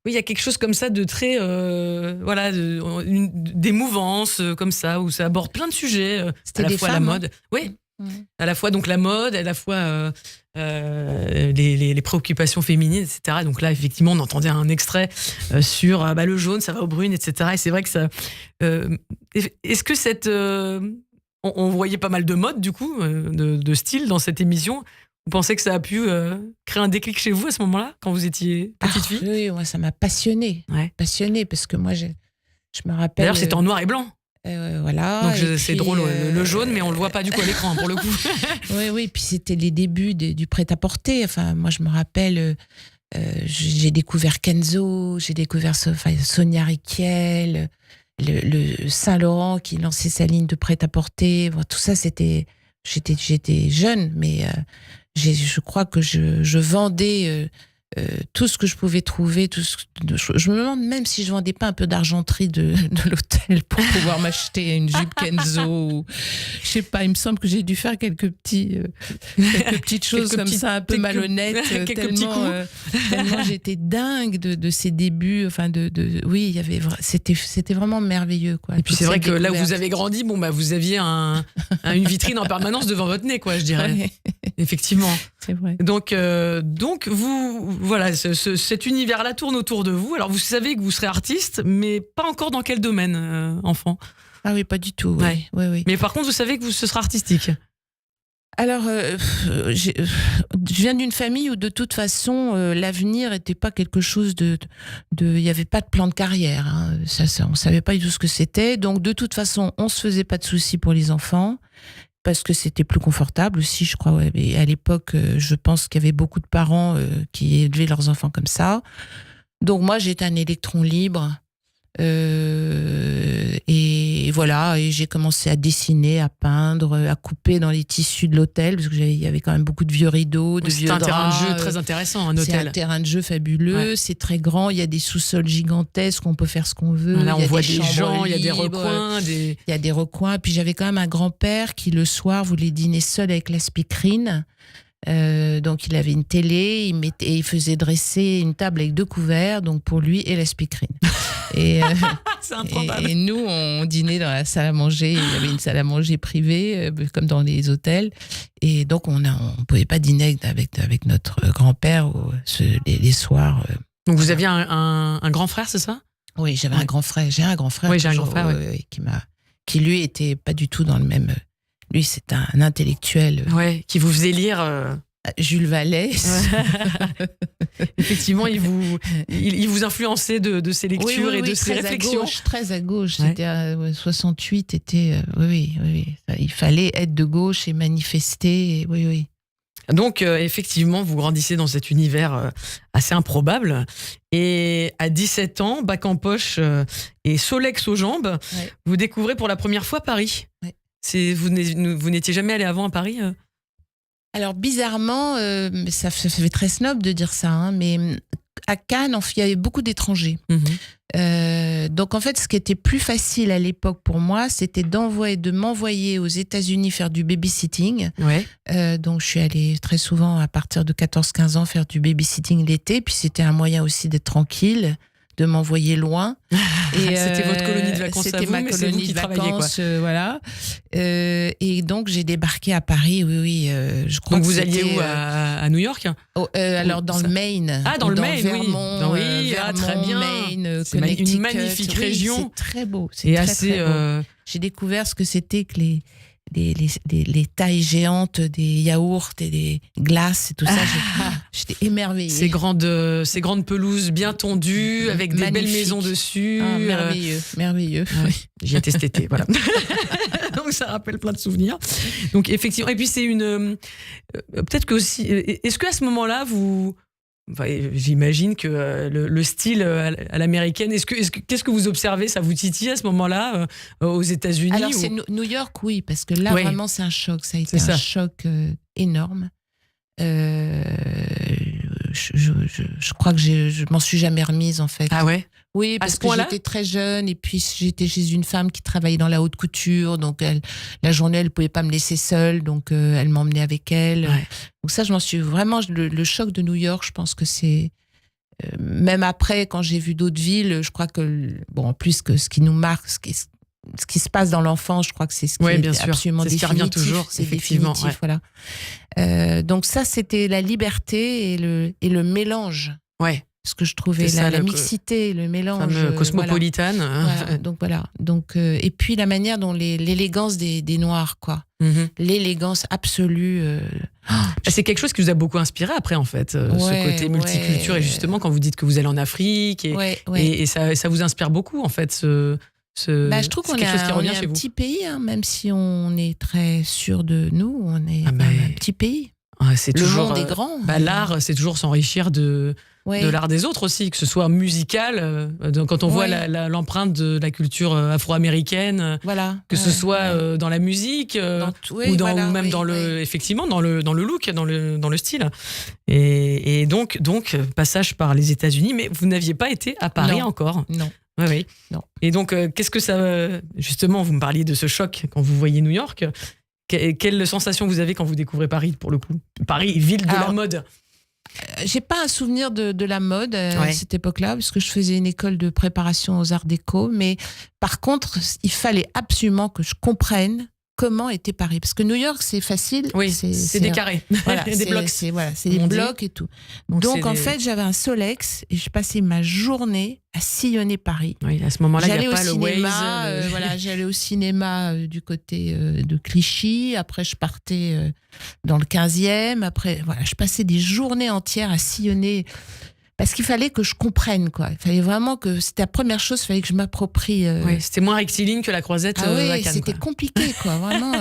Oui, il y a quelque chose comme ça de très, d'émouvance comme ça, où ça aborde plein de sujets. C'était à la des fois femmes, la mode, oui, à la fois donc la mode, à la fois les préoccupations féminines, etc. Donc là, effectivement, on entendait un extrait sur le jaune, ça va au brune, etc. Et c'est vrai que ça. Est-ce que on voyait pas mal de mode, du coup, de style dans cette émission. Vous pensez que ça a pu créer un déclic chez vous à ce moment-là, quand vous étiez petite fille? Oui, moi, ça m'a passionnée. Ouais. Passionnée, parce que moi, je me rappelle... D'ailleurs, c'était en noir et blanc. Voilà. Donc c'est drôle, le jaune, mais on le voit pas du coup à l'écran, pour le coup. Oui, puis c'était les débuts du prêt-à-porter. Enfin, moi, je me rappelle... j'ai découvert Kenzo, j'ai découvert Sonia Rykiel, le Saint-Laurent qui lançait sa ligne de prêt-à-porter. Bon, tout ça, c'était... J'étais jeune, mais je crois que je vendais tout ce que je pouvais trouver. Je me demande même si je vendais pas un peu d'argenterie de l'hôtel pour pouvoir m'acheter une jupe Kenzo. Ou, je sais pas, il me semble que j'ai dû faire quelques petites choses comme ça, un peu malhonnêtes. Tellement j'étais dingue de ces débuts. Enfin, oui, il y avait, c'était vraiment merveilleux, quoi. Et puis c'est vrai que là où vous avez grandi, vous aviez une vitrine en permanence devant votre nez, quoi, je dirais. Ouais. Effectivement. C'est vrai. Donc vous, voilà, cet univers-là tourne autour de vous. Alors vous savez que vous serez artiste, mais pas encore dans quel domaine, enfant? Ah oui, pas du tout. Oui. Ouais. Oui. Mais par contre, vous savez que ce sera artistique. Alors, je viens d'une famille où de toute façon, l'avenir n'était pas quelque chose il n'y avait pas de plan de carrière. Hein. Ça, on savait pas du tout ce que c'était. Donc, de toute façon, on se faisait pas de soucis pour les enfants. Parce que c'était plus confortable aussi, je crois. Ouais. Et à l'époque, je pense qu'il y avait beaucoup de parents qui élevaient leurs enfants comme ça. Donc moi, j'étais un électron libre. Et voilà, et j'ai commencé à dessiner, à peindre, à couper dans les tissus de l'hôtel, parce qu'il y avait quand même beaucoup de vieux rideaux, de vieux draps. C'est un terrain de jeu très intéressant, un hôtel. C'est un terrain de jeu fabuleux, ouais. C'est très grand, il y a des sous-sols gigantesques, on peut faire ce qu'on veut. Là, on voit des gens, il y a des recoins. Il y a des recoins, puis j'avais quand même un grand-père qui, le soir, voulait dîner seul avec la speakerine. Donc il avait une télé, il faisait dresser une table avec 2 couverts, donc pour lui et la speakerine. C'est improbable. Et nous, on dînait dans la salle à manger. Il y avait une salle à manger privée, comme dans les hôtels. Et donc on pouvait pas dîner avec notre grand-père les soirs. Donc vous aviez un grand frère, c'est ça? Oui, j'avais un grand frère. J'ai un grand frère. Oui, j'ai un grand frère. Qui lui était pas du tout dans le même. Lui, c'est un intellectuel. Ouais, qui vous faisait lire. Jules Vallée. Effectivement, il vous influençait de ses lectures et de ses réflexions. Très à gauche. Ouais. C'était 68. Oui. Il fallait être de gauche et manifester. Oui. Donc, effectivement, vous grandissez dans cet univers assez improbable. Et à 17 ans, bac en poche et Solex aux jambes, vous découvrez pour la première fois Paris. Ouais. Vous n'étiez jamais allé avant à Paris? Alors bizarrement, ça fait très snob de dire ça, hein, mais à Cannes, il y avait beaucoup d'étrangers. Donc en fait, ce qui était plus facile à l'époque pour moi, c'était de m'envoyer aux États-Unis faire du babysitting. Ouais. Donc je suis allée très souvent à partir de 14-15 ans faire du babysitting l'été, puis c'était un moyen aussi d'être tranquille, de m'envoyer loin. Et c'était votre colonie de vacances à vous, ma colonie de vacances, voilà. Et donc j'ai débarqué à Paris, oui. Je crois donc que vous alliez où, à New York? Alors dans le Maine. Ah, dans le Maine, Vermont, oui. Vermont, très bien. Maine, c'est une magnifique région. C'est très beau. C'est assez. Très beau. J'ai découvert ce que c'était que les tailles géantes des yaourts et des glaces et tout ça. J'étais émerveillée. Ces grandes pelouses bien tondues avec des belles maisons dessus. Merveilleux. Ah oui, j'y étais cet été, voilà. Donc ça rappelle plein de souvenirs. Donc effectivement, et puis c'est peut-être que aussi. Est-ce qu'à ce moment-là j'imagine que le style à l'américaine, qu'est-ce que vous observez? Ça vous titille à ce moment-là aux États-Unis? Alors c'est New York, oui, parce que là vraiment c'est un choc. Ça a été un choc énorme. Je crois que je m'en suis jamais remise en fait. Ah ouais? Oui, parce que j'étais très jeune et puis j'étais chez une femme qui travaillait dans la haute couture, donc la journée elle pouvait pas me laisser seule, donc elle m'emmenait avec elle. Ouais. Donc ça, je m'en suis vraiment le choc de New York. Je pense que c'est même après quand j'ai vu d'autres villes, je crois que en plus que ce qui nous marque, ce qui se passe dans l'enfance, je crois que c'est ce qui est bien sûr. Absolument définitif. C'est ce qui revient toujours, c'est définitif, voilà. Donc ça, c'était la liberté et le mélange. Ouais. Ce que je trouvais la mixité, le mélange. Cosmopolitane. Voilà. Donc voilà. Donc, et puis la manière dont l'élégance des Noirs, quoi. Mm-hmm. L'élégance absolue. C'est quelque chose qui vous a beaucoup inspiré après, en fait, ce côté multiculture. Et justement, quand vous dites que vous allez en Afrique, et ça vous inspire beaucoup, en fait, je trouve qu'on est un petit pays, hein, même si on est très sûr de nous, on est un petit pays. C'est le toujours, monde est grand. L'art, c'est toujours s'enrichir de de l'art des autres aussi, que ce soit musical, quand on voit l'empreinte de la culture afro-américaine, que ce soit dans la musique ou même effectivement dans le look, dans le style. Et donc passage par les États-Unis, mais vous n'aviez pas été à Paris encore. Non. Oui. Non. Et donc qu'est-ce que ça, justement, vous me parliez de ce choc quand vous voyez New York. Quelle sensation vous avez quand vous découvrez Paris, pour le coup? Paris, ville de la mode. J'ai pas un souvenir de la mode à cette époque-là, parce que je faisais une école de préparation aux arts déco. Mais par contre, il fallait absolument que je comprenne comment était Paris. Parce que New York, c'est facile. Oui, c'est des carrés. Voilà, des blocs. C'est des blocs et tout. Donc en fait, j'avais un Solex et je passais ma journée à sillonner Paris. Oui, à ce moment-là, il n'y a pas le cinéma, Waze. J'allais au cinéma du côté de Clichy. Après, je partais dans le 15e. Après, je passais des journées entières à sillonner. Parce qu'il fallait que je comprenne, quoi. Il fallait vraiment que... C'était la première chose, il fallait que je m'approprie... Oui, c'était moins rectiligne que la Croisette à Cannes. C'était compliqué, quoi. Vraiment,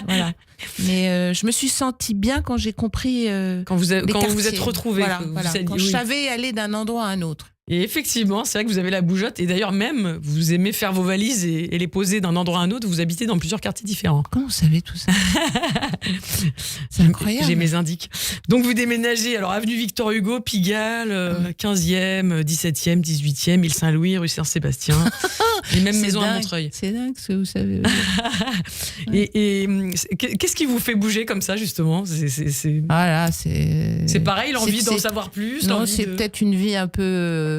voilà. Mais je me suis sentie bien quand j'ai compris quand vous êtes retrouvés. Quand je savais aller d'un endroit à un autre. Et effectivement, c'est vrai que vous avez la bougeotte. Et d'ailleurs, même, vous aimez faire vos valises et les poser d'un endroit à un autre. Vous habitez dans plusieurs quartiers différents. Comment vous savez tout ça? C'est incroyable. J'ai mes indices. Donc, vous déménagez, alors, avenue Victor Hugo, Pigalle, 15e, 17e, 18e, île Saint-Louis, rue Saint-Sébastien. Les mêmes maisons à Montreuil. C'est dingue ce que vous savez. Et qu'est-ce qui vous fait bouger comme ça, justement? C'est pareil, l'envie d'en savoir plus? Non, c'est peut-être une vie un peu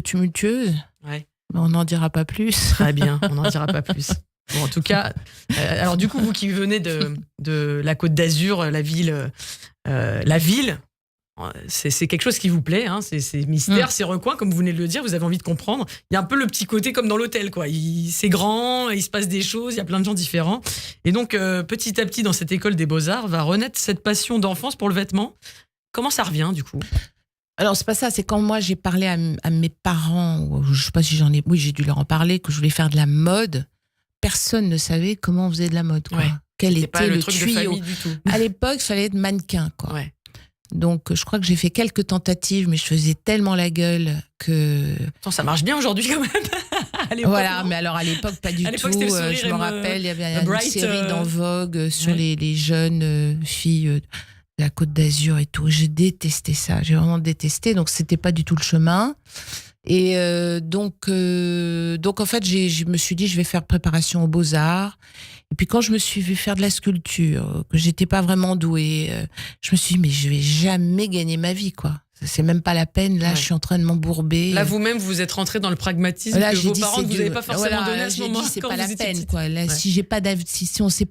tumultueuse. Ouais. Mais on n'en dira pas plus. Très bien, on n'en dira pas plus. Bon, en tout cas, alors du coup, vous qui venez de la Côte d'Azur, la ville, c'est quelque chose qui vous plaît, hein, c'est mystère, c'est recoin, comme vous venez de le dire, vous avez envie de comprendre. Il y a un peu le petit côté comme dans l'hôtel, quoi. C'est grand, il se passe des choses, il y a plein de gens différents. Et donc, petit à petit, dans cette école des Beaux-Arts, va renaître cette passion d'enfance pour le vêtement. Comment ça revient, du coup? Alors, c'est pas ça, c'est quand moi j'ai parlé à mes parents, je sais pas si j'ai dû leur en parler, que je voulais faire de la mode. Personne ne savait comment on faisait de la mode, quoi. Quel était le tuyau. De famille du tout. À l'époque, il fallait être mannequin, quoi. Ouais. Donc, je crois que j'ai fait quelques tentatives, mais je faisais tellement la gueule que... Attends, ça marche bien aujourd'hui, quand même. Voilà, mais alors à l'époque, pas du tout. Je me rappelle, il y avait une série dans Vogue sur les jeunes filles... de la Côte d'Azur et tout. J'ai détesté ça. J'ai vraiment détesté. Donc, c'était pas du tout le chemin. Et donc en fait, je me suis dit, je vais faire préparation aux Beaux-Arts. Et puis, quand je me suis vue faire de la sculpture, que j'étais pas vraiment douée, je me suis dit, mais je vais jamais gagner ma vie, quoi. C'est même pas la peine. Là, je suis en train de m'embourber. Là, vous-même, vous êtes rentré dans le pragmatisme que vos parents ne vous avaient pas forcément donné à ce moment. C'est pas la peine, quoi. Là, si on sait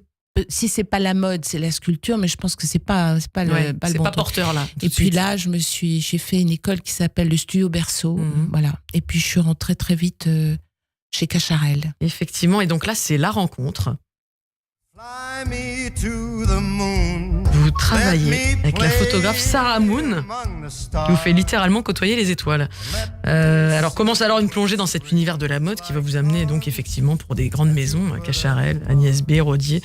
si c'est pas la mode, c'est la sculpture, mais je pense que c'est pas le bon c'est pas porteur là. Et puis là, j'ai fait une école qui s'appelle le Studio Berceau, voilà. Et puis je suis rentrée très vite chez Cacharel. Effectivement, et donc là, c'est la rencontre. Vous travaillez avec la photographe Sarah Moon, qui vous fait littéralement côtoyer les étoiles. Alors commence alors une plongée dans cet univers de la mode qui va vous amener donc effectivement pour des grandes maisons, Cacharel, Agnès B, Rodier,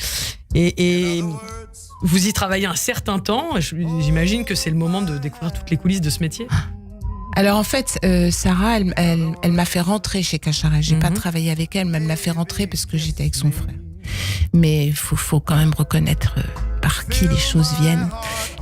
et vous y travaillez un certain temps. J'imagine que c'est le moment de découvrir toutes les coulisses de ce métier. Alors en fait, Sarah, elle m'a fait rentrer chez Cacharel. J'ai pas travaillé avec elle, mais elle m'a fait rentrer parce que j'étais avec son frère. Mais il faut quand même reconnaître par qui les choses viennent.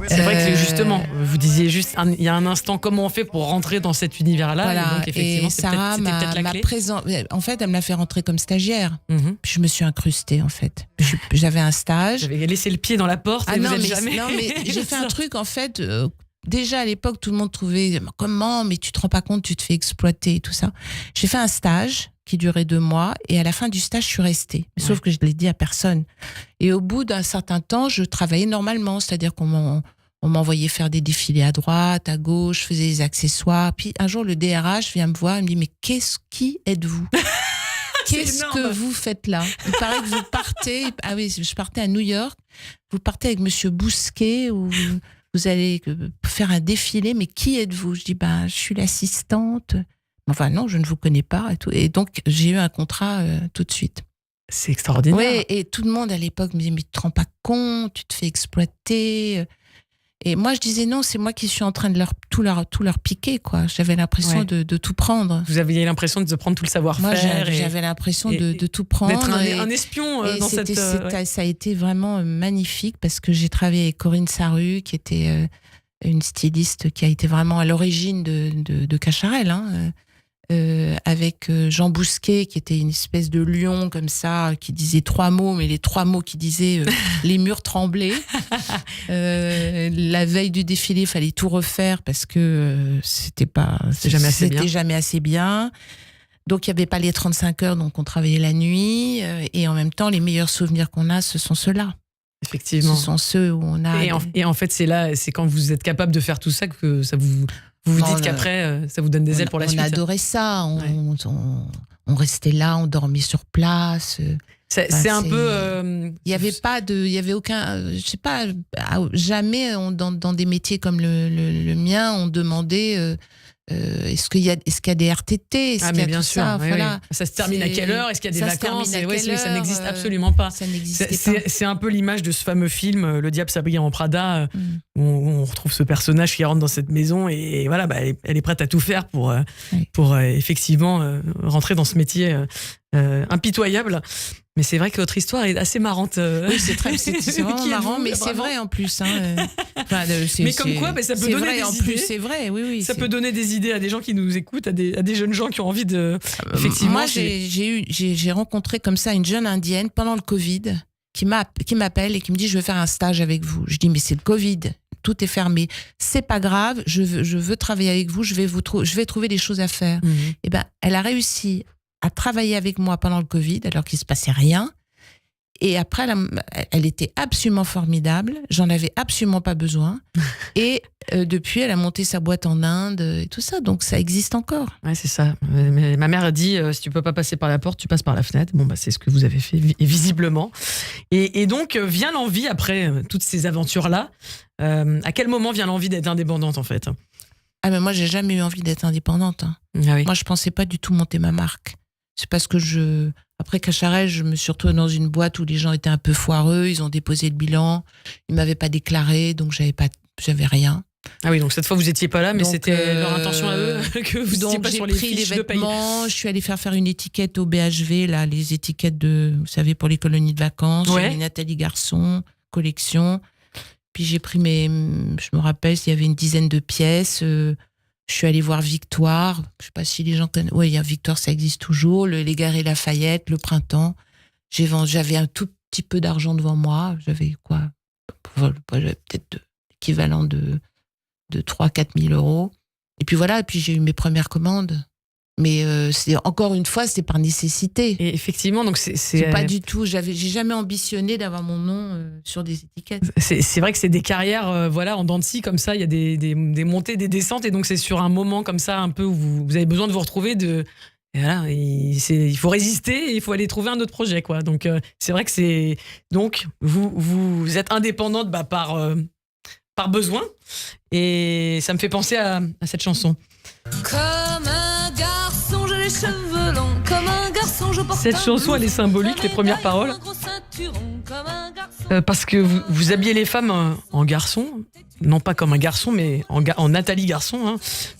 C'est vrai que justement, vous disiez juste il y a un instant comment on fait pour rentrer dans cet univers-là. Voilà. Et donc effectivement, Sarah m'a présenté. En fait, elle me l'a fait rentrer comme stagiaire. Puis je me suis incrustée en fait. J'avais un stage. J'avais laissé le pied dans la porte. Et non, mais j'ai fait un truc en fait. Déjà à l'époque, tout le monde trouvait comment, mais tu te rends pas compte, tu te fais exploiter et tout ça. J'ai fait un stage qui durait 2 mois et à la fin du stage, je suis restée. Sauf que je ne l'ai dit à personne. Et au bout d'un certain temps, je travaillais normalement, c'est-à-dire qu'on m'envoyait faire des défilés à droite, à gauche, je faisais des accessoires. Puis un jour, le DRH vient me voir et me dit « Mais qui êtes-vous » Qu'est-ce que vous faites là? Il paraît que vous partez. Ah oui, je partais à New York. Vous partez avec Monsieur Bousquet ou vous allez faire un défilé, mais qui êtes-vous? Je dis, je suis l'assistante. Enfin, non, je ne vous connais pas. Et, tout. Et donc, j'ai eu un contrat tout de suite. C'est extraordinaire. Oui, et tout le monde à l'époque me disait, mais tu te rends pas compte, tu te fais exploiter. Et moi, je disais non, c'est moi qui suis en train de tout leur piquer, quoi. J'avais l'impression de tout prendre. Vous aviez l'impression de prendre tout le savoir-faire. Moi, j'avais l'impression de tout prendre. D'être un espion dans cette... Ça a été vraiment magnifique parce que j'ai travaillé avec Corinne Sarru, qui était une styliste qui a été vraiment à l'origine de Cacharel, hein. Avec Jean Bousquet, qui était une espèce de lion comme ça, qui disait 3 mots, mais les 3 mots qui disaient les murs tremblaient. La veille du défilé, il fallait tout refaire parce que c'était jamais assez bien. Donc il n'y avait pas les 35 heures, donc on travaillait la nuit. Et en même temps, les meilleurs souvenirs qu'on a, ce sont ceux-là. Effectivement. Ce sont ceux où on a... Et en fait, c'est quand vous êtes capable de faire tout ça que ça vous dites qu'après, ça vous donne des ailes pour la suite. On adorait ça. On restait là, on dormait sur place. C'est un peu... Il y avait aucun... je sais pas, jamais dans des métiers comme le mien, on demandait... est-ce qu'il y a des RTT? Mais bien sûr. Voilà. Ça se termine à quelle heure? Est-ce qu'il y a des vacances? Ça n'existe absolument pas. Ça n'existait pas. C'est un peu l'image de ce fameux film, Le Diable s'habille en Prada, où on retrouve ce personnage qui rentre dans cette maison et voilà, elle est prête à tout faire pour effectivement rentrer dans ce métier impitoyable. Mais c'est vrai que votre histoire est assez marrante. Oui, c'est vraiment marrant, mais c'est vrai en plus. Hein. Mais comme quoi, ça peut donner des idées. C'est vrai, oui. Ça peut donner des idées à des gens qui nous écoutent, à des jeunes gens qui ont envie de... Effectivement, moi, j'ai rencontré comme ça une jeune indienne pendant le Covid qui m'appelle et qui me dit « Je veux faire un stage avec vous ». Je dis « Mais c'est le Covid, tout est fermé. C'est pas grave, je veux travailler avec vous, je vais trouver des choses à faire. » Et elle a réussi à travailler avec moi pendant le Covid, alors qu'il ne se passait rien. Et après, elle était absolument formidable. J'en avais absolument pas besoin. Et depuis, elle a monté sa boîte en Inde et tout ça. Donc, ça existe encore. Ouais, c'est ça. Mais ma mère a dit, si tu peux pas passer par la porte, tu passes par la fenêtre. Bon, c'est ce que vous avez fait, visiblement. Et donc, vient l'envie, après toutes ces aventures-là, à quel moment vient l'envie d'être indépendante, en fait? Mais moi, j'ai jamais eu envie d'être indépendante. Hein. Ah oui. Moi, je pensais pas du tout monter ma marque. C'est parce que après Cacharel, je me suis retrouvée dans une boîte où les gens étaient un peu foireux, ils ont déposé le bilan, ils m'avaient pas déclaré, donc j'avais rien. Ah oui, donc cette fois vous étiez pas là, mais c'était leur intention à eux que vous étiez pas sur les fiches de paye. Donc j'ai pris les vêtements, je suis allée faire une étiquette au BHV, là, les étiquettes vous savez, pour les colonies de vacances. Ouais. J'ai mis Nathalie Garçon, collection. Puis j'ai pris je me rappelle, il y avait une dizaine de pièces. Je suis allée voir Victoire. Je sais pas si les gens connaissent. Oui, Victoire, ça existe toujours. Les Galeries Lafayette, le printemps. J'avais un tout petit peu d'argent devant moi. J'avais quoi? J'avais peut-être l'équivalent de 3-4 000 euros. Et puis voilà, et puis j'ai eu mes premières commandes. Mais encore une fois, c'est par nécessité. Et effectivement, donc c'est pas du tout. J'ai jamais ambitionné d'avoir mon nom sur des étiquettes. C'est vrai que c'est des carrières, en dents de scie comme ça. Il y a des montées, des descentes, et donc c'est sur un moment comme ça, un peu où vous avez besoin de vous retrouver. Et voilà, il faut résister, et il faut aller trouver un autre projet, quoi. Donc c'est vrai que donc vous êtes indépendante par besoin, et ça me fait penser à cette chanson. Comme un garçon, j'ai les cheveux longs. Comme un garçon, je porte cette chanson, elle est symbolique, les premières paroles. Parce que vous habillez les femmes en garçon, non pas comme un garçon, mais en Nathalie Garçon. Hein.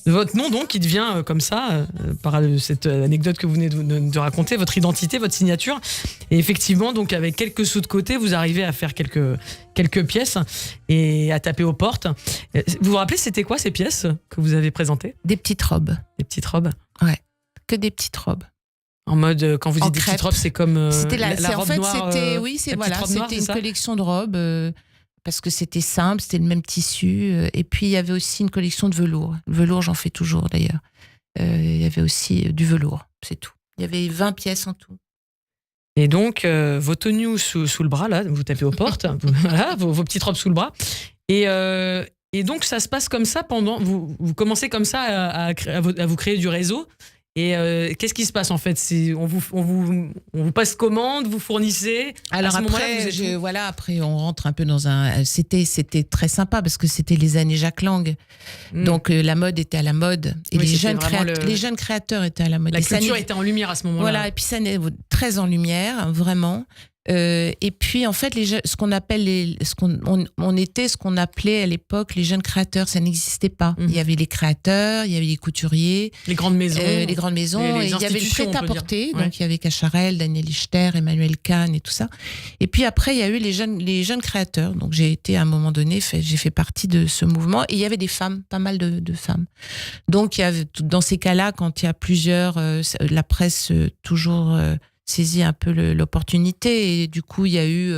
Votre nom, donc, qui devient comme ça, par cette anecdote que vous venez de raconter, votre identité, votre signature. Et effectivement, donc, avec quelques sous de côté, vous arrivez à faire quelques pièces et à taper aux portes. Vous vous rappelez, c'était quoi ces pièces que vous avez présentées? Des petites robes. Des petites robes? Ouais, que des petites robes. En mode, quand vous dites des petites robes, c'est comme c'était la robe noire. C'était noire, une collection de robes parce que c'était simple, c'était le même tissu. Et puis il y avait aussi une collection de velours. Le velours, j'en fais toujours d'ailleurs. Il y avait aussi du velours, c'est tout. Il y avait 20 pièces en tout. Et donc, vos tenues sous le bras, là, vous tapez aux portes, voilà, vos petites robes sous le bras. Et donc, ça se passe comme ça pendant. Vous commencez comme ça à vous créer du réseau. Et qu'est-ce qui se passe en fait? On vous passe commande, vous fournissez. Alors après, on rentre un peu dans un. C'était très sympa parce que c'était les années Jacques Lang, donc la mode était à la mode et les jeunes créateurs étaient à la mode. La culture était en lumière à ce moment-là. Voilà, et puis ça est très en lumière, vraiment. Et puis, en fait, ce qu'on appelle on était ce qu'on appelait à l'époque les jeunes créateurs. Ça n'existait pas. Il y avait les créateurs, il y avait les couturiers, les grandes maisons, et il y avait le prêt-à-porter. Donc, il y avait Cacharel, Daniel Lichter, Emmanuel Kahn et tout ça. Et puis après, il y a eu les jeunes créateurs. Donc, j'ai été à un moment donné, j'ai fait partie de ce mouvement. Et il y avait des femmes, pas mal de femmes. Donc, il y avait, dans ces cas-là, quand il y a plusieurs, la presse toujours saisit un peu l'opportunité, et du coup il y a eu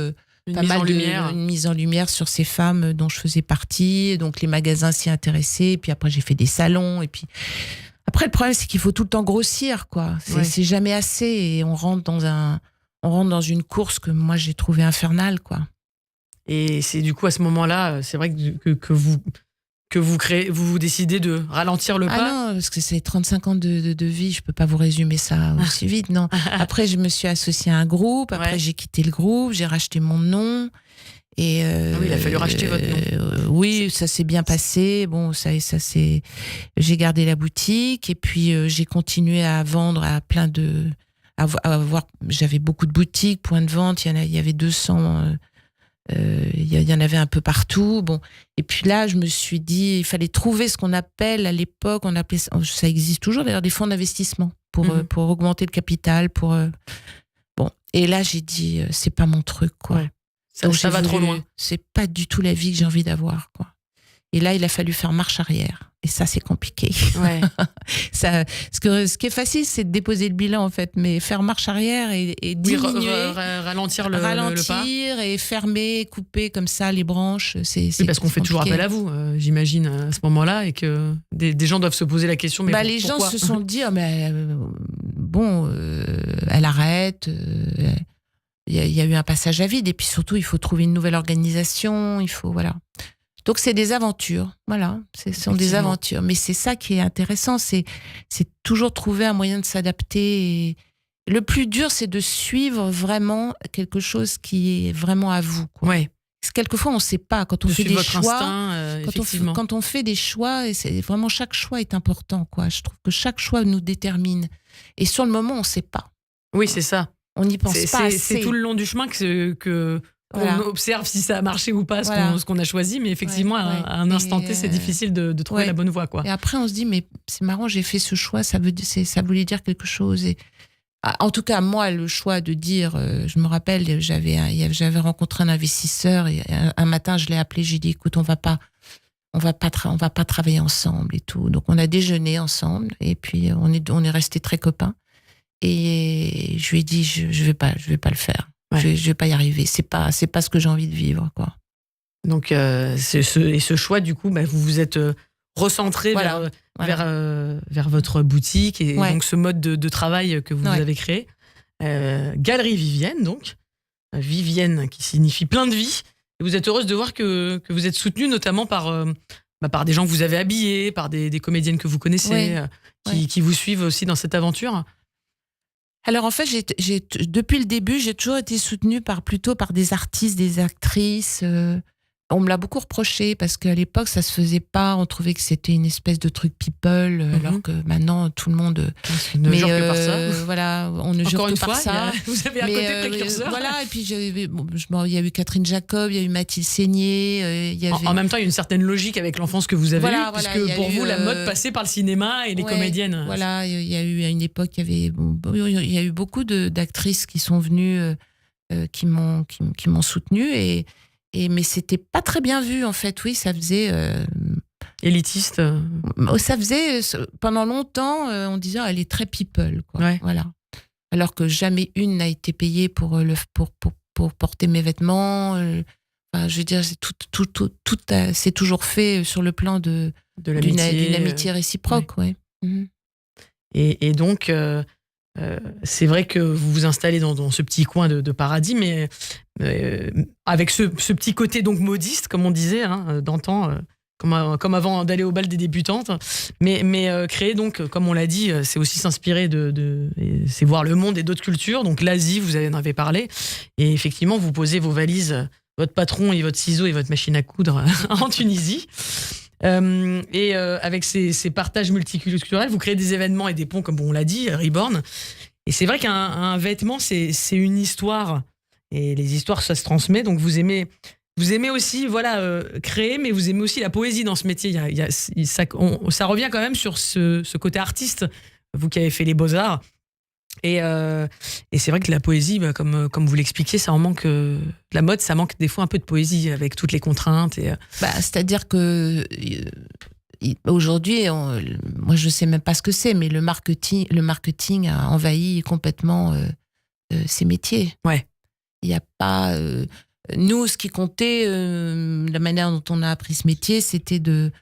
une mise en lumière sur ces femmes dont je faisais partie, donc les magasins s'y intéressaient, et puis après j'ai fait des salons, et puis après le problème c'est qu'il faut tout le temps grossir, quoi. C'est jamais assez, et on rentre dans une course que moi j'ai trouvée infernale, quoi. Et c'est du coup à ce moment-là, c'est vrai que vous décidez de ralentir le pas. Ah non, parce que c'est 35 ans de vie, je peux pas vous résumer ça aussi vite, non. Après, je me suis associée à un groupe, après j'ai quitté le groupe, j'ai racheté mon nom. Et oui, il a fallu racheter votre nom. Oui, ça s'est bien passé. Bon, j'ai gardé la boutique, et puis j'ai continué à vendre à plein de... j'avais beaucoup de boutiques, points de vente, il y avait 200... il y en avait un peu partout. Bon. Et puis là, je me suis dit, il fallait trouver ce qu'on appelle, à l'époque, ça existe toujours d'ailleurs, des fonds d'investissement pour augmenter le capital. Bon. Et là, j'ai dit, c'est pas mon truc, quoi. Ouais. Ça va trop loin. C'est pas du tout la vie que j'ai envie d'avoir, quoi. Et là, il a fallu faire marche arrière. Et ça, c'est compliqué. Ouais. Ce qui est facile, c'est de déposer le bilan, en fait. Mais faire marche arrière et diminuer... ralentir le pas. Et fermer, couper comme ça les branches, c'est parce qu'on fait toujours appel à vous, j'imagine, à ce moment-là, et que des gens doivent se poser la question, mais les pourquoi ? gens se sont dit, elle arrête... Il y a eu un passage à vide, et puis surtout, il faut trouver une nouvelle organisation, voilà. Donc, c'est des aventures, voilà, ce sont des aventures. Mais c'est ça qui est intéressant, c'est toujours trouver un moyen de s'adapter. Et le plus dur, c'est de suivre vraiment quelque chose qui est vraiment à vous, quoi. Ouais. Parce que quelquefois, on ne sait pas. Quand on fait des choix, instinct, quand on fait des choix, et c'est vraiment, chaque choix est important, quoi. Je trouve que chaque choix nous détermine. Et sur le moment, on ne sait pas. Oui, c'est ça. On n'y pense pas assez. C'est tout le long du chemin qu'on observe si ça a marché ou pas, ce qu'on a choisi, mais effectivement, à un instant T, c'est difficile de trouver la bonne voie, quoi. Et après, on se dit, mais c'est marrant, j'ai fait ce choix, ça voulait dire quelque chose. Et, en tout cas, moi, le choix de dire, je me rappelle, j'avais rencontré un investisseur, et un matin, je l'ai appelé, j'ai dit, écoute, on va pas travailler ensemble et tout. Donc, on a déjeuné ensemble, et puis on est restés très copains. Et je lui ai dit, je vais pas le faire. Ouais. Je vais pas y arriver. C'est pas ce que j'ai envie de vivre, quoi. Donc, ce choix, du coup, vous vous êtes recentré vers votre boutique, et donc ce mode de travail que vous avez créé. Galerie Vivienne, donc. Vivienne, qui signifie plein de vie. Et vous êtes heureuse de voir que vous êtes soutenue, notamment par des gens que vous avez habillés, par des comédiennes que vous connaissez, qui vous suivent aussi dans cette aventure. Alors en fait, depuis le début, j'ai toujours été soutenue plutôt par des artistes, des actrices. On me l'a beaucoup reproché parce qu'à l'époque, ça se faisait pas. On trouvait que c'était une espèce de truc people, alors que maintenant, tout le monde ne jure que par ça. Voilà, on ne jure que par ça. Vous avez un côté précurseur. Voilà, et puis il y a eu Catherine Jacob, il y a eu Mathilde Seigné. En même temps, il y a une certaine logique avec l'enfance que vous avez eue, puisque pour vous, la mode passait par le cinéma et les comédiennes. Voilà, il y a eu à une époque, il y a eu beaucoup d'actrices qui sont venues, qui m'ont soutenue, mais c'était pas très bien vu, en fait. Oui, ça faisait... élitiste. Ça faisait... Pendant longtemps, on disait, elle est très people, quoi. Ouais. Voilà. Alors que jamais une n'a été payée pour porter mes vêtements. Je veux dire, tout c'est toujours fait sur le plan d'une amitié réciproque, ouais. Mm-hmm. Et donc... c'est vrai que vous vous installez dans ce petit coin de paradis, mais avec ce petit côté donc modiste, comme on disait, d'antan, comme avant d'aller au bal des débutantes, mais créer donc, comme on l'a dit, c'est aussi s'inspirer c'est voir le monde et d'autres cultures. Donc l'Asie, vous en avez parlé, et effectivement vous posez vos valises, votre patron et votre ciseau et votre machine à coudre en Tunisie. Avec ces partages multiculturels, vous créez des événements et des ponts, comme on l'a dit, Reborn. Et c'est vrai qu'un vêtement, c'est une histoire. Et les histoires, ça se transmet. Donc vous aimez aussi créer, mais vous aimez aussi la poésie dans ce métier. Ça revient quand même sur ce côté artiste, vous qui avez fait les beaux-arts. Et c'est vrai que la poésie, comme vous l'expliquiez, ça en manque. La mode, ça manque des fois un peu de poésie avec toutes les contraintes. C'est-à-dire que aujourd'hui, moi je sais même pas ce que c'est, mais le marketing a envahi complètement ces métiers. Ouais. Il n'y a pas. Nous, ce qui comptait, la manière dont on a appris ce métier, c'était de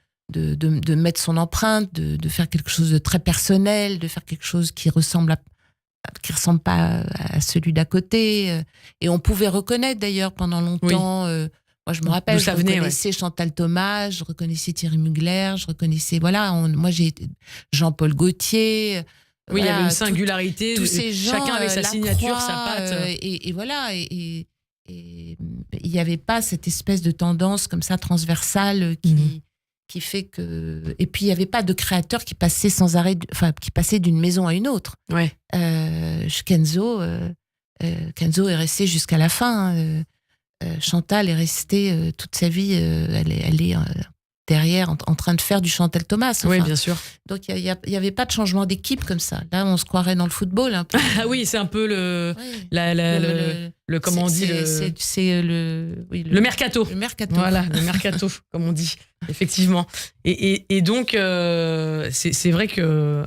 mettre son empreinte, de faire quelque chose de très personnel, de faire quelque chose qui ressemble pas à celui d'à côté. Et on pouvait reconnaître d'ailleurs pendant longtemps. Oui. Moi, je me rappelle, je reconnaissais Chantal Thomas, je reconnaissais Thierry Mugler, je reconnaissais. Moi, j'ai Jean-Paul Gaultier. Oui, il y avait une singularité. Tous ces gens, chacun avec sa signature, sa patte. Et voilà. Et il n'y avait pas cette espèce de tendance comme ça transversale qui fait que. Et puis il n'y avait pas de créateur qui passait sans arrêt, qui passait d'une maison à une autre. Ouais. Kenzo est resté jusqu'à la fin. Chantal est restée toute sa vie. Elle est derrière en train de faire du Chantal Thomas. Oui, bien sûr. Donc il y avait pas de changement d'équipe comme ça. Là, on se croirait dans le football un peu. Ah oui, c'est un peu le comment on dit le mercato. Le mercato. Voilà, le mercato, comme on dit, effectivement. Et donc c'est vrai que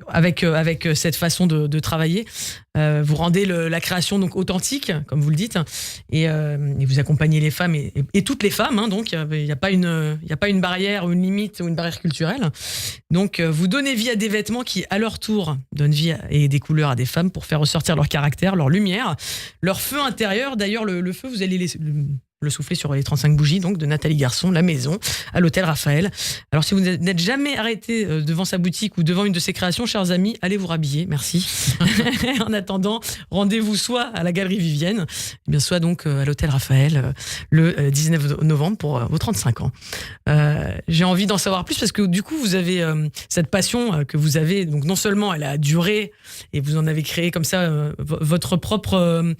avec cette façon de travailler, vous rendez la création donc authentique, comme vous le dites, et vous accompagnez les femmes et toutes les femmes. Hein, donc il n'y a pas une barrière ou une limite ou une barrière culturelle. Donc vous donnez vie à des vêtements qui, à leur tour, donnent vie et des couleurs à des femmes pour faire ressortir leur caractère, leur lumière, leur feu intérieur. D'ailleurs, le feu, vous allez le souffler sur les 35 bougies donc de Nathalie Garçon, La Maison, à l'hôtel Raphaël. Alors si vous n'êtes jamais arrêté devant sa boutique ou devant une de ses créations, chers amis, allez vous rhabiller, merci. En attendant, rendez-vous soit à la Galerie Vivienne, bien soit donc à l'hôtel Raphaël le 19 novembre pour vos 35 ans. J'ai envie d'en savoir plus parce que du coup vous avez cette passion que vous avez, donc non seulement elle a duré et vous en avez créé comme ça votre propre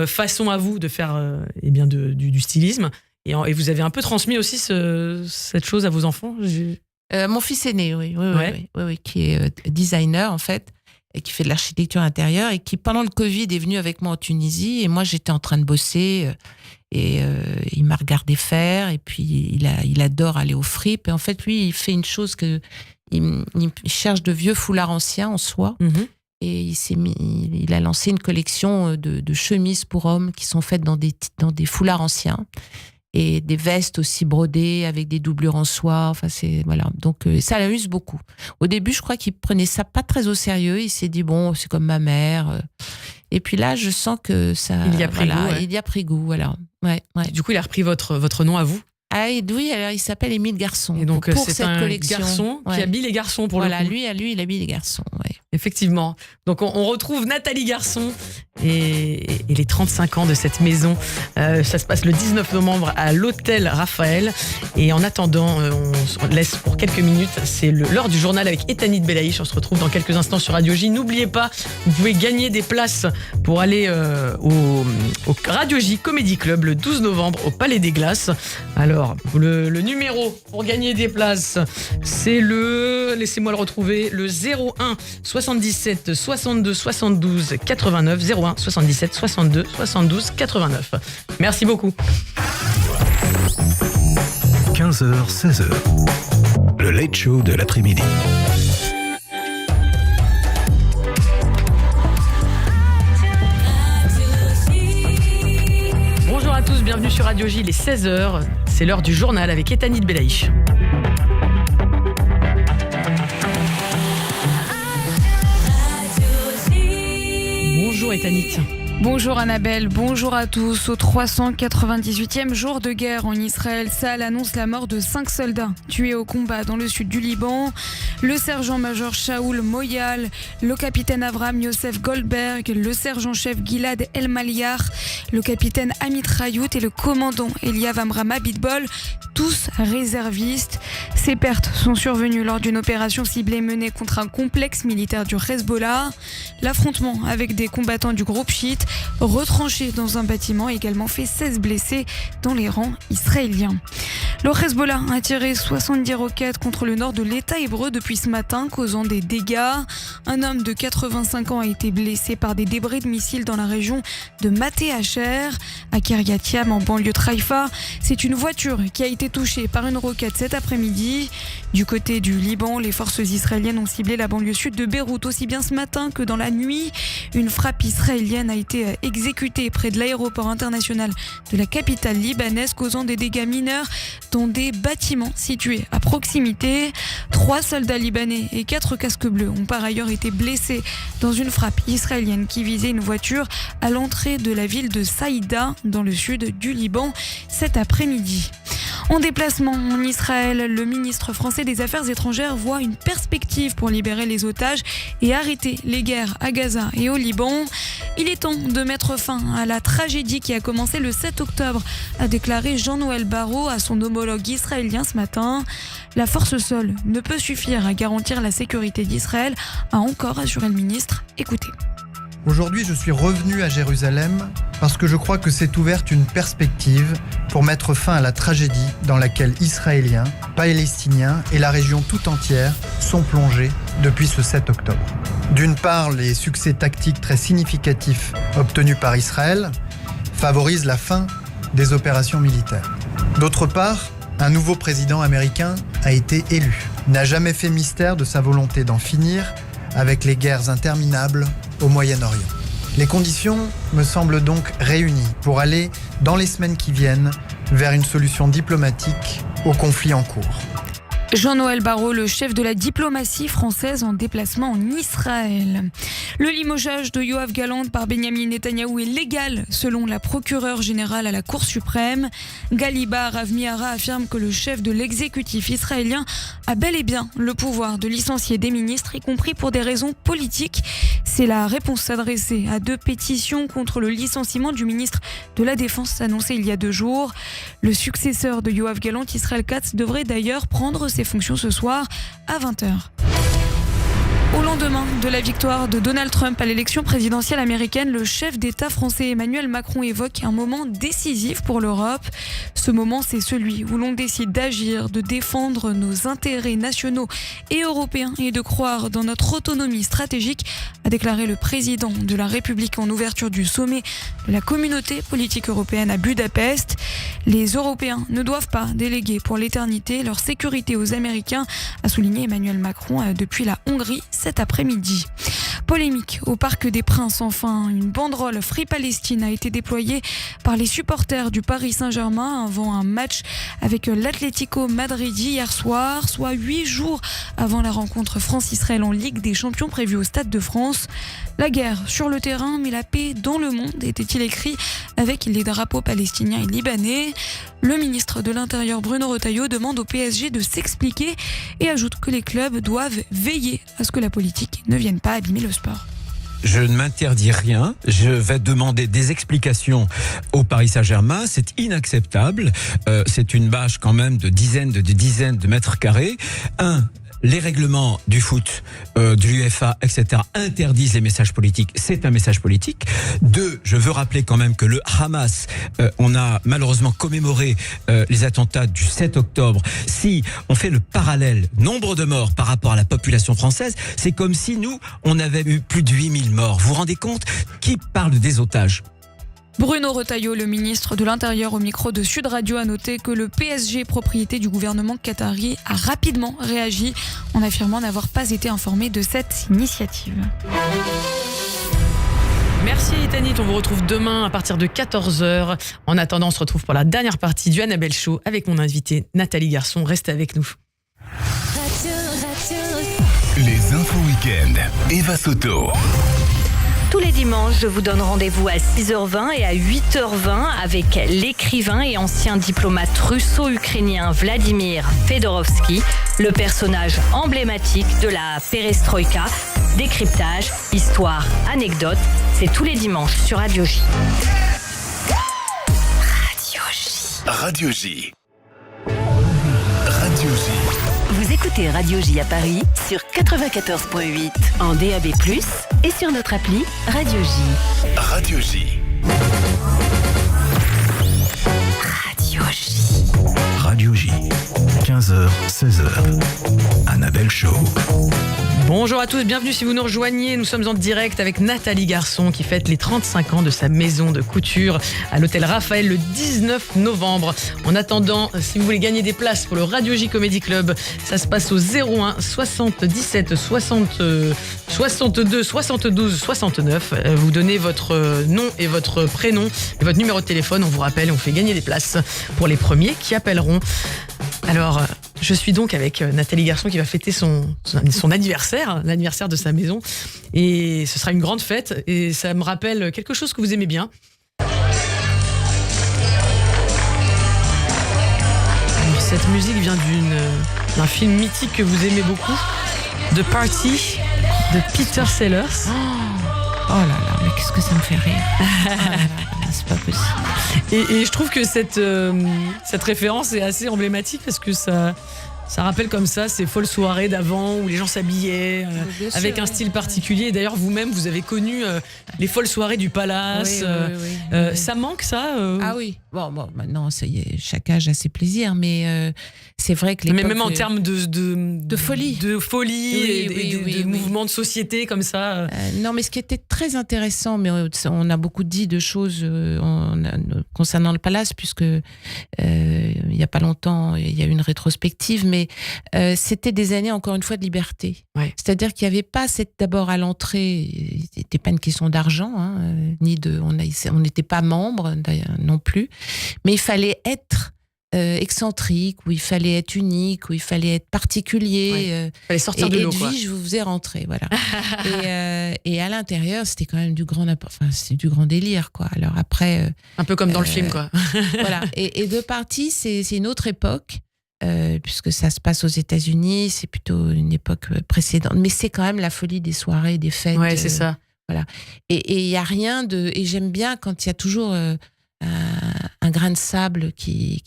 façon à vous de faire du stylisme et vous avez un peu transmis aussi cette chose à vos enfants. Mon fils aîné, oui, qui est designer en fait et qui fait de l'architecture intérieure et qui pendant le Covid est venu avec moi en Tunisie et moi j'étais en train de bosser et il m'a regardé faire et puis il adore aller aux fripes et en fait lui il fait une chose que il cherche de vieux foulards anciens en soie. Et il a lancé une collection de chemises pour hommes qui sont faites dans des foulards anciens et des vestes aussi brodées avec des doublures en soie. Enfin, voilà. Donc, ça l'amuse beaucoup. Au début, je crois qu'il prenait ça pas très au sérieux. Il s'est dit, bon, c'est comme ma mère. Et puis là, je sens que ça. Il y a pris goût. Ouais. Il y a pris goût, voilà. Ouais. Du coup, il a repris votre nom à vous. Ah oui, alors il s'appelle Émile Garçon. Et donc, pour c'est cette un collection. Garçon qui habille les garçons pour le coup. Lui, il habille les garçons, ouais. Effectivement. Donc, on retrouve Nathalie Garçon et les 35 ans de cette maison. Ça se passe le 19 novembre à l'hôtel Raphaël. Et en attendant, on se laisse pour quelques minutes. C'est l'heure du journal avec Ethanit Belaïch. On se retrouve dans quelques instants sur Radio J. N'oubliez pas, vous pouvez gagner des places pour aller au Radio J Comedy Club le 12 novembre au Palais des Glaces. Alors, le numéro pour gagner des places, c'est laissez-moi le retrouver, le 01 77 62 72 89, 01 77 62 72 89. Merci beaucoup. 15h, 16h, le Late Show de l'après-midi. Bonjour à tous, bienvenue sur Radio J, il est 16h, c'est l'heure du journal avec Ethanit Belaïch. Bonjour Ethanit. Bonjour Annabelle, bonjour à tous. Au 398e jour de guerre en Israël, Tsahal annonce la mort de 5 soldats tués au combat dans le sud du Liban. Le sergent-major Shaoul Moyal, le capitaine Avraham Yosef Goldberg, le sergent-chef Gilad El-Maliar, le capitaine Amit Rayout et le commandant Eliav Amram Abitbol, tous réservistes. Ces pertes sont survenues lors d'une opération ciblée menée contre un complexe militaire du Hezbollah. L'affrontement avec des combattants du groupe chiite retranché dans un bâtiment et également fait 16 blessés dans les rangs israéliens. Le Hezbollah a tiré 70 roquettes contre le nord de l'État hébreu depuis ce matin, causant des dégâts. Un homme de 85 ans a été blessé par des débris de missiles dans la région de Maté Hacher, à Kiryat Yam, en banlieue de Haïfa. C'est une voiture qui a été touchée par une roquette cet après-midi. Du côté du Liban, les forces israéliennes ont ciblé la banlieue sud de Beyrouth, aussi bien ce matin que dans la nuit. Une frappe israélienne a été exécutée près de l'aéroport international de la capitale libanaise, causant des dégâts mineurs dans des bâtiments situés à proximité. 3 soldats libanais et 4 casques bleus ont par ailleurs été blessés dans une frappe israélienne qui visait une voiture à l'entrée de la ville de Saïda, dans le sud du Liban, cet après-midi. En déplacement en Israël, le ministre français des Affaires étrangères voit une perspective pour libérer les otages et arrêter les guerres à Gaza et au Liban. Il est temps de mettre fin à la tragédie qui a commencé le 7 octobre, a déclaré Jean-Noël Barrot à son homologue israélien ce matin. La force seule ne peut suffire à garantir la sécurité d'Israël, a encore assuré le ministre. Écoutez. Aujourd'hui, je suis revenu à Jérusalem parce que je crois que s'est ouverte une perspective pour mettre fin à la tragédie dans laquelle Israéliens, Palestiniens et la région tout entière sont plongés depuis ce 7 octobre. D'une part, les succès tactiques très significatifs obtenus par Israël favorisent la fin des opérations militaires. D'autre part, un nouveau président américain a été élu. Il n'a jamais fait mystère de sa volonté d'en finir avec les guerres interminables au Moyen-Orient. Les conditions me semblent donc réunies pour aller, dans les semaines qui viennent, vers une solution diplomatique au conflit en cours. Jean-Noël Barrot, le chef de la diplomatie française en déplacement en Israël. Le limogeage de Yoav Gallant par Benyamin Netanyahou est légal selon la procureure générale à la Cour suprême. Galibar Avmiara affirme que le chef de l'exécutif israélien a bel et bien le pouvoir de licencier des ministres, y compris pour des raisons politiques. C'est la réponse adressée à 2 pétitions contre le licenciement du ministre de la Défense annoncé il y a 2 jours. Le successeur de Yoav Gallant, Israël Katz, devrait d'ailleurs prendre ses fonctions ce soir à 20h. Au lendemain de la victoire de Donald Trump à l'élection présidentielle américaine, le chef d'État français Emmanuel Macron évoque un moment décisif pour l'Europe. Ce moment, c'est celui où l'on décide d'agir, de défendre nos intérêts nationaux et européens et de croire dans notre autonomie stratégique, a déclaré le président de la République en ouverture du sommet de la communauté politique européenne à Budapest. Les Européens ne doivent pas déléguer pour l'éternité leur sécurité aux Américains, a souligné Emmanuel Macron depuis la Hongrie cet après-midi. Polémique au Parc des Princes, enfin. Une banderole Free Palestine a été déployée par les supporters du Paris Saint-Germain avant un match avec l'Atlético Madrid hier soir, soit 8 jours avant la rencontre France-Israël en Ligue des Champions prévue au Stade de France. La guerre sur le terrain, mais la paix dans le monde, était-il écrit avec les drapeaux palestiniens et libanais. Le ministre de l'Intérieur Bruno Retailleau demande au PSG de s'expliquer et ajoute que les clubs doivent veiller à ce que la politique ne vienne pas abîmer le sport. Je ne m'interdis rien. Je vais demander des explications au Paris Saint-Germain. C'est inacceptable. C'est une bâche quand même de dizaines de mètres carrés. Les règlements du foot, de l'UEFA, etc. interdisent les messages politiques. C'est un message politique. 2, je veux rappeler quand même que le Hamas, on a malheureusement commémoré les attentats du 7 octobre. Si on fait le parallèle, nombre de morts par rapport à la population française, c'est comme si nous, on avait eu plus de 8000 morts. Vous vous rendez compte? Qui parle des otages? Bruno Retailleau, le ministre de l'Intérieur au micro de Sud Radio, a noté que le PSG, propriété du gouvernement qatari, a rapidement réagi en affirmant n'avoir pas été informé de cette initiative. Merci Tanit, on vous retrouve demain à partir de 14h. En attendant, on se retrouve pour la dernière partie du Annabelle Show avec mon invité Nathalie Garçon. Restez avec nous. Les infos week-end, Eva Soto. Tous les dimanches, je vous donne rendez-vous à 6h20 et à 8h20 avec l'écrivain et ancien diplomate russo-ukrainien Vladimir Fedorovski, le personnage emblématique de la perestroïka. Décryptage, histoire, anecdote, c'est tous les dimanches sur Radio J. Radio J. Radio J. Vous écoutez Radio J à Paris sur 94.8 en DAB+, et sur notre appli Radio J. Radio J. Radio J. Radio J. 15h, 16h. Annabelle Show. Bonjour à tous, bienvenue si vous nous rejoignez. Nous sommes en direct avec Nathalie Garçon qui fête les 35 ans de sa maison de couture à l'hôtel Raphaël le 19 novembre. En attendant, si vous voulez gagner des places pour le Radio J Comedy Club, ça se passe au 01 77 62 72 69. Vous donnez votre nom et votre prénom et votre numéro de téléphone. On vous rappelle, on fait gagner des places pour les premiers qui appelleront. Alors, je suis donc avec Nathalie Garçon qui va fêter son anniversaire, l'anniversaire de sa maison. Et ce sera une grande fête. Et ça me rappelle quelque chose que vous aimez bien. Alors, cette musique vient d'un film mythique que vous aimez beaucoup, The Party, de Peter Sellers. Oh là là, mais qu'est-ce que ça me fait rire. Oh là là, c'est pas possible. Et je trouve que cette référence est assez emblématique parce que ça rappelle comme ça ces folles soirées d'avant où les gens s'habillaient avec un style particulier. Et d'ailleurs, vous-même, vous avez connu les folles soirées du Palace. Oui. Ça manque, ça Ah oui. Bon, maintenant, ça y est, chaque âge a ses plaisirs, mais c'est vrai que mais même en termes de folie. De folie et de mouvements de société comme ça. Non, mais ce qui était très intéressant, mais on a beaucoup dit de choses concernant le Palace, puisque il n'y a pas longtemps, il y a eu une rétrospective, mais c'était des années, encore une fois, de liberté. Ouais. C'est-à-dire qu'il n'y avait pas d'abord à l'entrée, c'était pas une question d'argent, on n'était pas membre non plus, mais il fallait être excentrique, où il fallait être unique, où il fallait être particulier. Il fallait sortir de l'eau, quoi. Je vous faisais rentrer, voilà. et à l'intérieur, c'était quand même du grand délire, quoi. Alors après, un peu comme dans le film, quoi. Voilà. Et The Party, c'est une autre époque. Puisque ça se passe aux États-Unis, c'est plutôt une époque précédente, mais c'est quand même la folie des soirées, des fêtes. Ouais, c'est ça. Voilà. Et il y a rien de. Et j'aime bien quand il y a toujours un grain de sable qui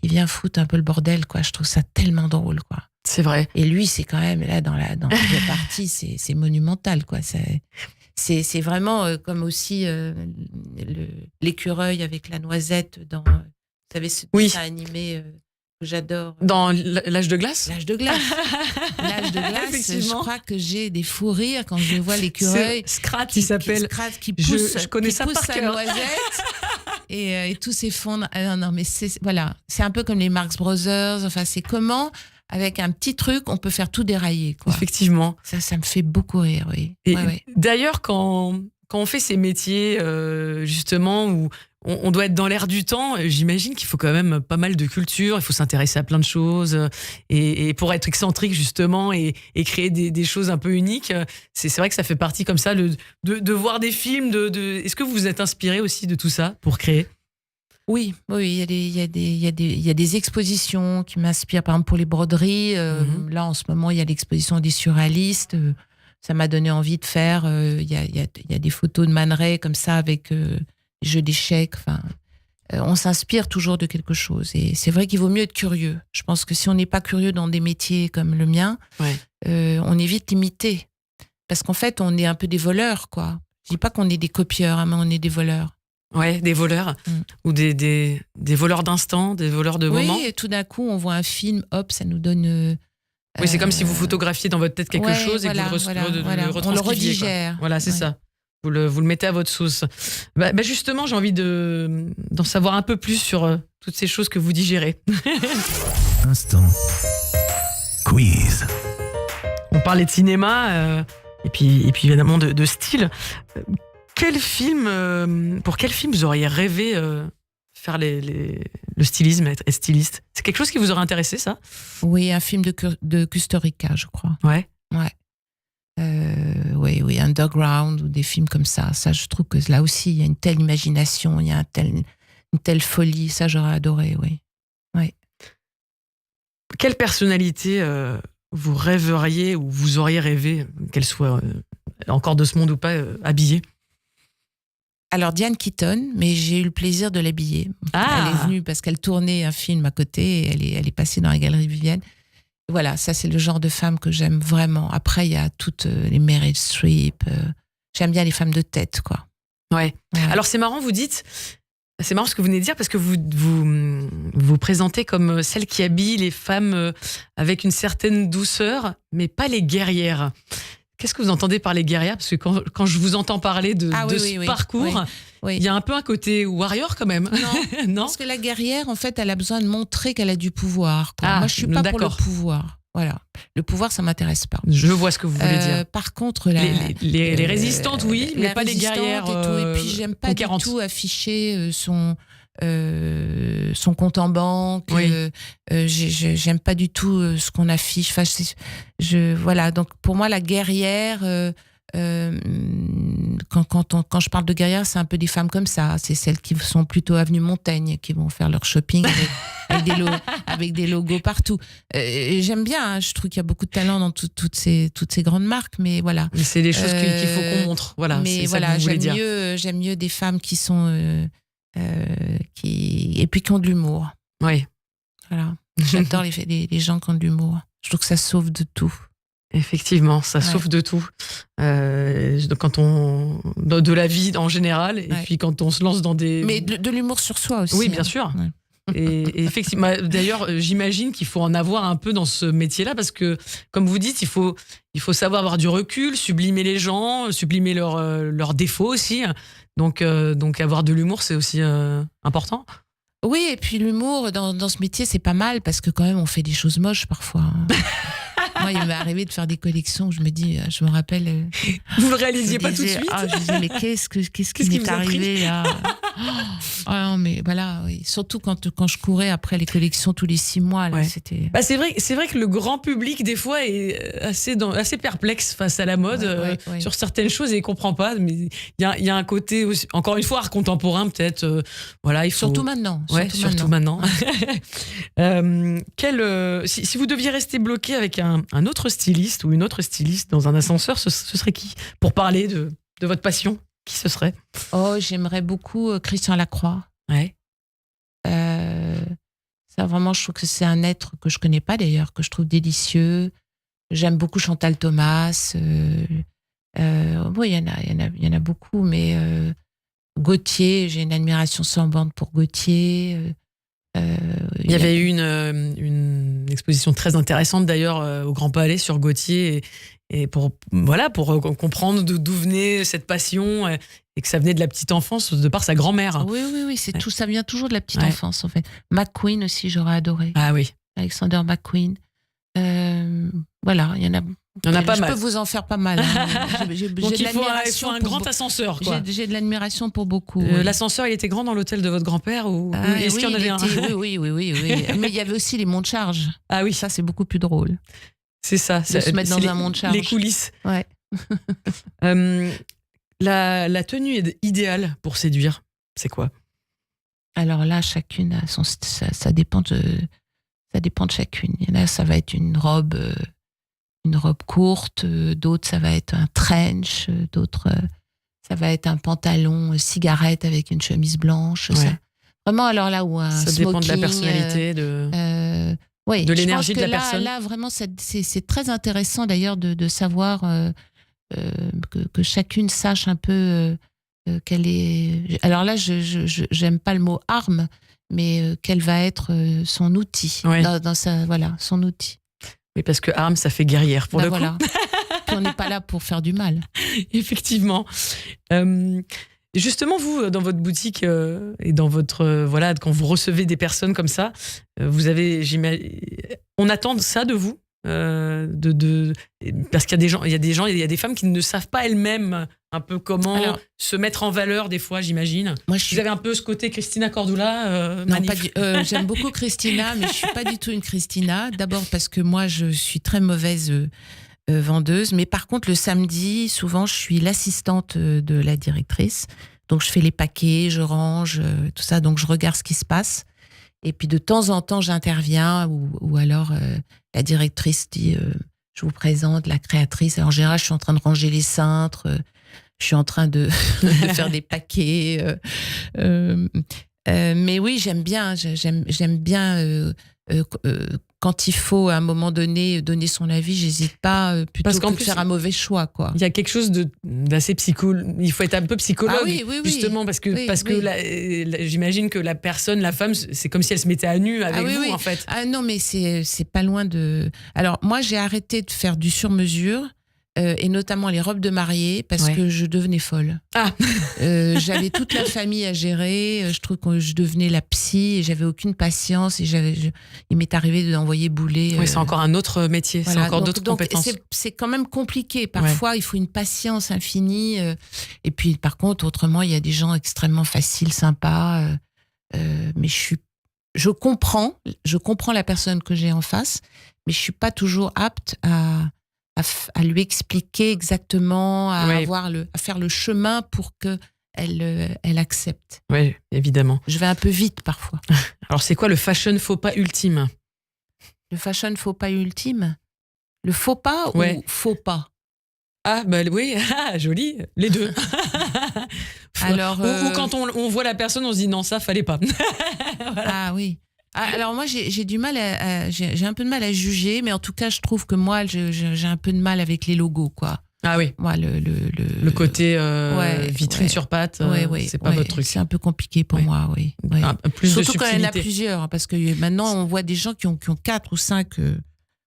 vient foutre un peu le bordel, quoi. Je trouve ça tellement drôle, quoi. C'est vrai. Et lui, c'est quand même là dans The Party, c'est monumental, quoi. C'est vraiment comme aussi l'écureuil avec la noisette dans. Vous savez, ce dessin animé. Que j'adore. Dans L'âge de glace ? L'âge de glace. L'âge de glace, je crois que j'ai des fous rires quand je vois l'écureuil. Scrat, il s'appelle. Scrat qui pousse, je connais ça par cœur. Noisette et tout s'effondre. Non, mais c'est un peu comme les Marx Brothers. Enfin, c'est comment, avec un petit truc, on peut faire tout dérailler, quoi. Effectivement. Ça me fait beaucoup rire, oui. Et d'ailleurs, quand on fait ces métiers, justement, où on doit être dans l'air du temps, j'imagine qu'il faut quand même pas mal de culture, il faut s'intéresser à plein de choses, et pour être excentrique, justement, et créer des choses un peu uniques, c'est vrai que ça fait partie comme ça de voir des films. Est-ce que vous vous êtes inspiré aussi de tout ça pour créer ? Oui, il y a des expositions qui m'inspirent, par exemple pour les broderies. Là, en ce moment, il y a l'exposition des surréalistes. Ça m'a donné envie de faire. Il y a des photos de Man Ray comme ça avec jeux d'échecs. Enfin, on s'inspire toujours de quelque chose. Et c'est vrai qu'il vaut mieux être curieux. Je pense que si on n'est pas curieux dans des métiers comme le mien, on est vite limité. Parce qu'en fait, on est un peu des voleurs, quoi. Je dis pas qu'on est des copieurs, mais on est des voleurs. Ouais, des voleurs. Ou des voleurs d'instant, des voleurs de moments. Oui, et tout d'un coup, on voit un film, hop, ça nous donne... oui, c'est comme si vous photographiez dans votre tête quelque chose et que vous le retranscriviez. On le redigère. Voilà, c'est ça. Vous le mettez à votre sauce. Justement, j'ai envie d'en savoir un peu plus sur toutes ces choses que vous digérez. Instant quiz. On parlait de cinéma et puis évidemment de style. Pour quel film vous auriez rêvé faire le stylisme, être styliste? C'est quelque chose qui vous aurait intéressé, ça? Oui, un film de Kusturica, je crois. Ouais. Oui, Underground ou des films comme ça. Ça, je trouve que là aussi, il y a une telle imagination, il y a une telle folie. Ça, j'aurais adoré, oui. Quelle personnalité vous rêveriez ou vous auriez rêvé qu'elle soit encore de ce monde ou pas habillée? Alors, Diane Keaton, mais j'ai eu le plaisir de l'habiller. Elle est venue parce qu'elle tournait un film à côté et elle est passée dans la galerie Vivienne. Voilà, ça c'est le genre de femme que j'aime vraiment. Après, il y a toutes les Meryl Streep. J'aime bien les femmes de tête, quoi. Ouais. Alors c'est marrant, vous dites... C'est marrant ce que vous venez de dire parce que vous présentez comme celle qui habille les femmes avec une certaine douceur, mais pas les guerrières. Qu'est-ce que vous entendez par les guerrières ? Parce que quand je vous entends parler de ce parcours, il y a un peu un côté warrior quand même. Non, parce que la guerrière, en fait, elle a besoin de montrer qu'elle a du pouvoir. Moi, je suis pas pour le pouvoir. Voilà. Le pouvoir, ça m'intéresse pas. Je vois ce que vous voulez dire. Par contre, les résistantes, oui, mais pas les guerrières. Et puis, j'aime pas du tout afficher son compte en banque. J'aime pas du tout ce qu'on affiche. Enfin, voilà. Donc, pour moi, la guerrière. Quand je parle de guerrière, c'est un peu des femmes comme ça. C'est celles qui sont plutôt avenue Montaigne, qui vont faire leur shopping avec des logos partout. J'aime bien, je trouve qu'il y a beaucoup de talent dans toutes ces grandes marques, mais voilà. Mais c'est des choses qu'il faut qu'on montre. Voilà, mais c'est voilà, ça que vous voulez dire. J'aime mieux des femmes qui sont et puis qui ont de l'humour. Oui. Voilà. J'adore les gens qui ont de l'humour. Je trouve que ça sauve de tout. Effectivement, ça sauve de tout. Quand de la vie en général, et puis quand on se lance dans des... Mais de l'humour sur soi aussi. Oui, bien sûr. Ouais. Et effectivement, d'ailleurs, j'imagine qu'il faut en avoir un peu dans ce métier-là, parce que, comme vous dites, il faut savoir avoir du recul, sublimer les gens, sublimer leurs défauts aussi. Donc avoir de l'humour, c'est aussi important. Oui, et puis l'humour dans ce métier, c'est pas mal, parce que quand même, on fait des choses moches parfois. Moi, il m'est arrivé de faire des collections où je me rappelle... Vous le réalisiez pas tout de suite ? Je disais, mais qu'est-ce qui m'est arrivé là ? Non, mais voilà, oui. Surtout quand je courais après les collections tous les 6 mois. Là, c'était... c'est vrai que le grand public, des fois, est assez perplexe face à la mode sur certaines choses et il comprend pas. Mais il y a un côté, aussi, encore une fois, art contemporain, peut-être. Il faut... Surtout maintenant. Surtout maintenant. Si vous deviez rester bloqué avec un autre styliste ou une autre styliste dans un ascenseur, ce serait qui ? Pour parler de votre passion, qui ce serait ? J'aimerais beaucoup Christian Lacroix. Ouais. Ça, vraiment, je trouve que c'est un être que je connais pas d'ailleurs, que je trouve délicieux. J'aime beaucoup Chantal Thomas. Il y en a beaucoup, mais Gauthier, j'ai une admiration sans bande pour Gauthier. Il y avait eu une exposition très intéressante d'ailleurs au Grand Palais sur Gauthier et pour comprendre d'où venait cette passion et que ça venait de la petite enfance de par sa grand-mère. Oui, tout, ça vient toujours de la petite enfance en fait. McQueen aussi, j'aurais adoré. Ah oui. Alexander McQueen. Voilà, il y en a. Il y en a pas mal. Je peux vous en faire pas mal. Hein. Donc il faut un grand ascenseur. Quoi. J'ai de l'admiration pour beaucoup. L'ascenseur, il était grand dans l'hôtel de votre grand-père ou est-ce qu'il y en avait un ? Oui. Mais il y avait aussi les monts de charge. Ah oui. Ça, c'est beaucoup plus drôle. C'est ça. De se mettre dans un mont de charge. Les coulisses. Ouais. La tenue idéale pour séduire, c'est quoi ? Alors là, chacune a son... Ça dépend de chacune. Il y en a, ça va être une robe courte, d'autres ça va être un trench, d'autres ça va être un pantalon cigarette avec une chemise blanche. Ça. Vraiment, alors là où un ça smoking, dépend de la personnalité, de l'énergie de la personne. Là, vraiment, c'est très intéressant d'ailleurs de savoir que chacune sache un peu quelle est... Alors là, j'aime pas le mot arme, mais quel va être son outil, dans son outil. Mais parce que arme, ça fait guerrière pour le coup. Puis on n'est pas là pour faire du mal. Effectivement. Justement, vous, dans votre boutique et dans votre quand vous recevez des personnes comme ça, vous avez, on attend ça de vous, parce qu'il y a des femmes qui ne savent pas elles-mêmes un peu comment se mettre en valeur des fois, j'imagine. Vous avez un peu ce côté Christina Cordula. Non, j'aime beaucoup Christina, mais je suis pas du tout une Christina. D'abord parce que moi, je suis très mauvaise vendeuse, mais par contre le samedi, souvent, je suis l'assistante de la directrice. Donc je fais les paquets, je range, tout ça. Donc je regarde ce qui se passe. Et puis de temps en temps, j'interviens ou alors la directrice dit je vous présente la créatrice. Alors, en général, je suis en train de ranger les cintres, je suis en train de faire des paquets. Mais oui, j'aime bien quand il faut à un moment donné donner son avis, j'hésite pas plutôt Parce qu'en que de plus, faire un mauvais choix, quoi. Il y a quelque chose d'assez il faut être un peu psychologue, oui, justement, parce que j'imagine que la personne, la femme, c'est comme si elle se mettait à nu avec vous, en fait. Ah non, mais c'est pas loin de... Alors, moi, j'ai arrêté de faire du sur-mesure, et notamment les robes de mariée, parce que je devenais folle. J'avais toute la famille à gérer, je trouve que je devenais la psy, et j'avais aucune patience, et il m'est arrivé d'envoyer bouler. Oui, c'est encore un autre métier, c'est encore d'autres compétences. C'est quand même compliqué, parfois il faut une patience infinie, et puis par contre, autrement, il y a des gens extrêmement faciles, sympas, mais je comprends la personne que j'ai en face, mais je suis pas toujours apte à lui expliquer exactement, à faire le chemin pour que elle accepte. Oui, évidemment. Je vais un peu vite parfois. Alors, c'est quoi le fashion faux pas ultime ? Le fashion faux pas ultime ? Le faux pas ou faux pas ? Ah, bah oui, joli, les deux. Alors, ou quand on voit la personne, on se dit non, ça, fallait pas. Voilà. Ah oui. Alors moi j'ai du mal j'ai un peu de mal à juger, mais en tout cas je trouve que moi j'ai un peu de mal avec les logos, quoi. Ah oui. Moi le côté vitrine sur pattes, c'est pas votre truc. C'est un peu compliqué pour moi, oui. Plus surtout de quand il y en a plusieurs, parce que maintenant on voit des gens qui ont 4 ou 5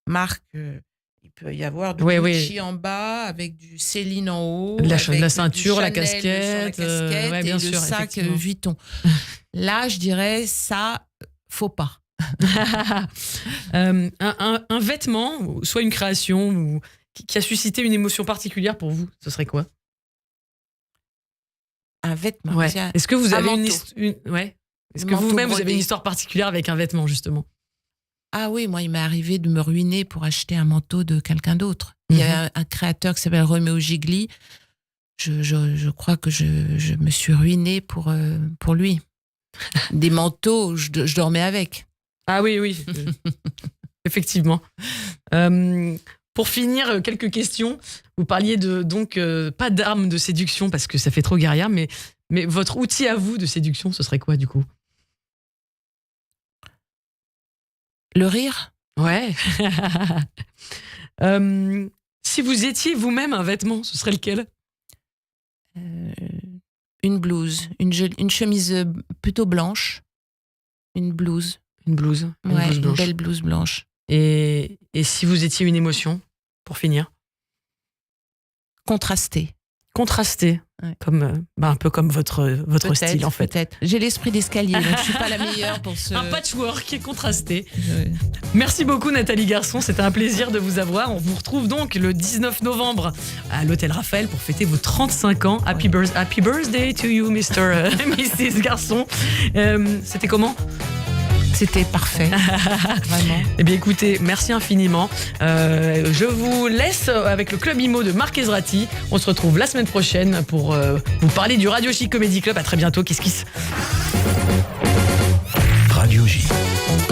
marques. Il peut y avoir du Gucci en bas, avec du Céline en haut, la avec ceinture, Chanel la casquette, et bien le sûr, sac Vuitton. Là, je dirais ça. Faut pas. un vêtement, soit une création, qui a suscité une émotion particulière pour vous, ce serait quoi ? Un vêtement. Ouais. Est-ce que vous avez Est-ce que vous-même vous avez une histoire particulière avec un vêtement, justement ? Ah oui, moi il m'est arrivé de me ruiner pour acheter un manteau de quelqu'un d'autre. Il y a un créateur qui s'appelle Roméo Gigli. Je crois que je me suis ruinée pour lui. Des manteaux, je dormais avec. Ah oui. Effectivement. Pour finir, quelques questions. Vous parliez pas d'armes de séduction, parce que ça fait trop guerrière, mais votre outil à vous de séduction, ce serait quoi, du coup ? Le rire ? Ouais. Si vous étiez vous-même un vêtement, ce serait lequel ? Une blouse, une chemise plutôt blanche, une blouse. Une blouse blanche. Une belle blouse blanche. Et si vous étiez une émotion, pour finir ? Contrastée. Comme, un peu comme votre style, en fait. Peut-être. J'ai l'esprit d'escalier, donc je suis pas la meilleure pour ce... Un patchwork qui est contrasté. Merci beaucoup, Nathalie Garçon. C'était un plaisir de vous avoir. On vous retrouve donc le 19 novembre à l'Hôtel Raphaël pour fêter vos 35 ans. Happy birthday to you, Mrs. Garçon. C'était comment ? C'était parfait, vraiment. Eh bien écoutez, merci infiniment. Je vous laisse avec le Club Imo de Marc Ezrati. On se retrouve la semaine prochaine pour vous parler du Radio J Comedy Club. À très bientôt, Kiss Kiss. Radio J,